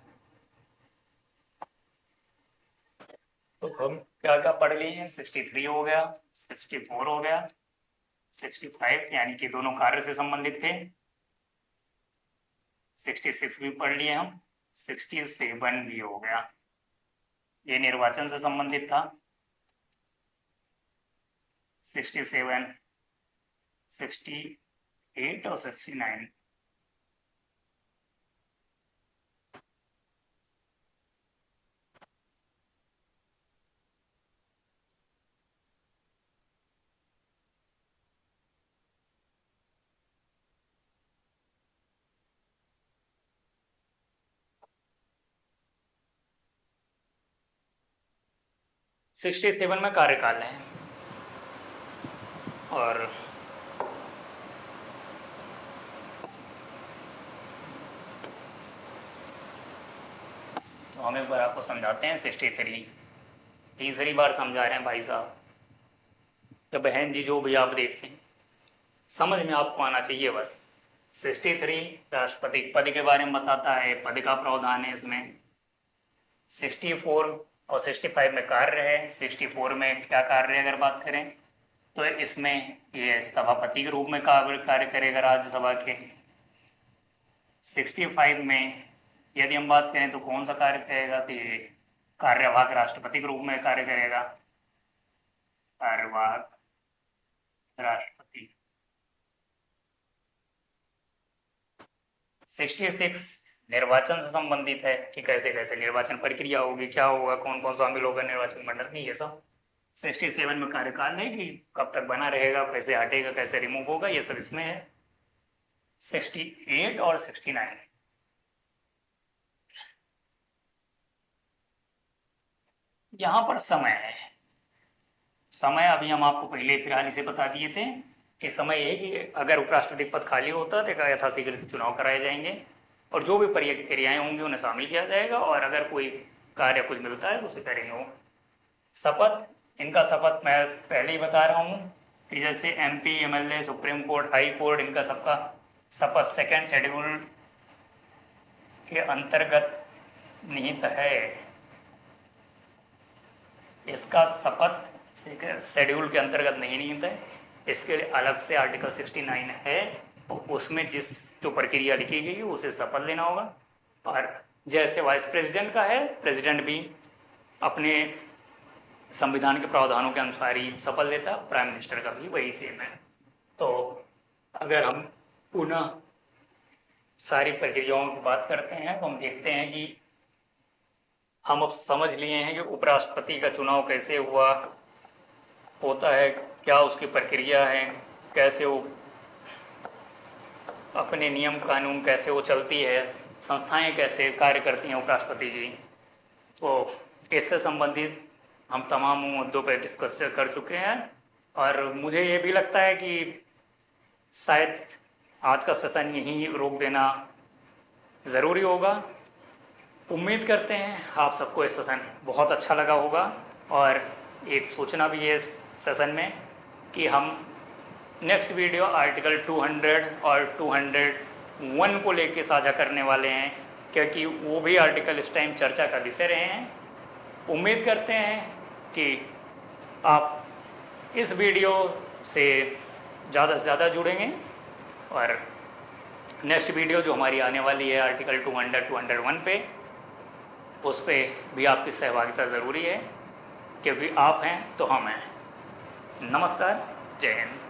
तो हम क्या क्या पढ़ लिए हैं? 63 हो गया, 64 हो गया, 65 यानी कि दोनों कार्य से संबंधित थे, 66 भी पढ़ लिए हम, 67 भी हो गया, ये निर्वाचन से संबंधित था। 67, 68 और 69। 67 में कार्यकाल है और तो हम एक बार आपको समझाते हैं। 63 तीसरी बार समझा रहे हैं भाई साहब या बहन जी, जो भी आप देखें समझ में आपको आना चाहिए बस। 63 राष्ट्रपति पद के बारे में बताता है, पद का प्रावधान है इसमें। 64 और 65 में कार्य है। 64 में क्या कार्य है अगर बात करें तो इसमें ये सभापति के रूप में कार्य करेगा राज्यसभा के। 65 में यदि हम बात करें तो कौन सा कार्य करेगा, तो ये कार्यवाहक राष्ट्रपति के रूप में कार्य करेगा। कार्यवाहक राष्ट्रपति। 66 निर्वाचन से संबंधित है कि कैसे कैसे निर्वाचन प्रक्रिया होगी, क्या होगा, कौन कौन शामिल होगा निर्वाचन मंडल में, ये सब। 67 में कार्यकाल है कि कब तक बना रहेगा, कैसे हटेगा, कैसे रिमूव होगा, ये सब इसमें है। 68 और 69 यहाँ पर समय है। समय अभी हम आपको पहले फिलहाल इसे बता दिए थे कि समय ये कि अगर उपराष्ट्रपति पद खाली होता है तो यथाशीघ्र चुनाव कराए जाएंगे और जो भी प्रक्रियाएं होंगी उन्हें शामिल किया जाएगा और अगर कोई कार्य कुछ मिलता है उसे करेंगे वो। शपथ, इनका शपथ मैं पहले ही बता रहा हूँ कि जैसे MP, MLA, supreme court, high court, इनका सबका शपथ 2nd शेड्यूल के अंतर्गत निहित है। इसका शपथ शेड्यूल के अंतर्गत नहीं निहित है, इसके लिए अलग से आर्टिकल 69 है, उसमें जो प्रक्रिया लिखी गई है उसे शपथ लेना होगा। और जैसे वाइस प्रेसिडेंट का है, प्रेसिडेंट भी अपने संविधान के प्रावधानों के अनुसार ही शपथ लेता है, प्राइम मिनिस्टर का भी वही सेम है। तो अगर हम पुनः सारी प्रक्रियाओं की बात करते हैं तो हम देखते हैं कि हम अब समझ लिए हैं कि उपराष्ट्रपति का चुनाव कैसे होता है, क्या उसकी प्रक्रिया है, कैसे वो अपने नियम कानून कैसे वो चलती है, संस्थाएं कैसे कार्य करती हैं उपराष्ट्रपति की। तो इससे संबंधित हम तमाम मुद्दों पर डिस्कस कर चुके हैं और मुझे ये भी लगता है कि शायद आज का सेशन यहीं रोक देना ज़रूरी होगा। उम्मीद करते हैं आप सबको ये सेशन बहुत अच्छा लगा होगा और एक सूचना भी है इस सेशन में कि हम नेक्स्ट वीडियो आर्टिकल 200 और 201 को लेके साझा करने वाले हैं, क्योंकि वो भी आर्टिकल इस टाइम चर्चा का विषय रहे हैं। उम्मीद करते हैं कि आप इस वीडियो से ज़्यादा से ज़्यादा जुड़ेंगे और नेक्स्ट वीडियो जो हमारी आने वाली है आर्टिकल 200, 201 पे, उस पर भी आपकी सहभागिता ज़रूरी है, क्योंकि आप हैं तो हम हैं। नमस्कार, जय हिंद।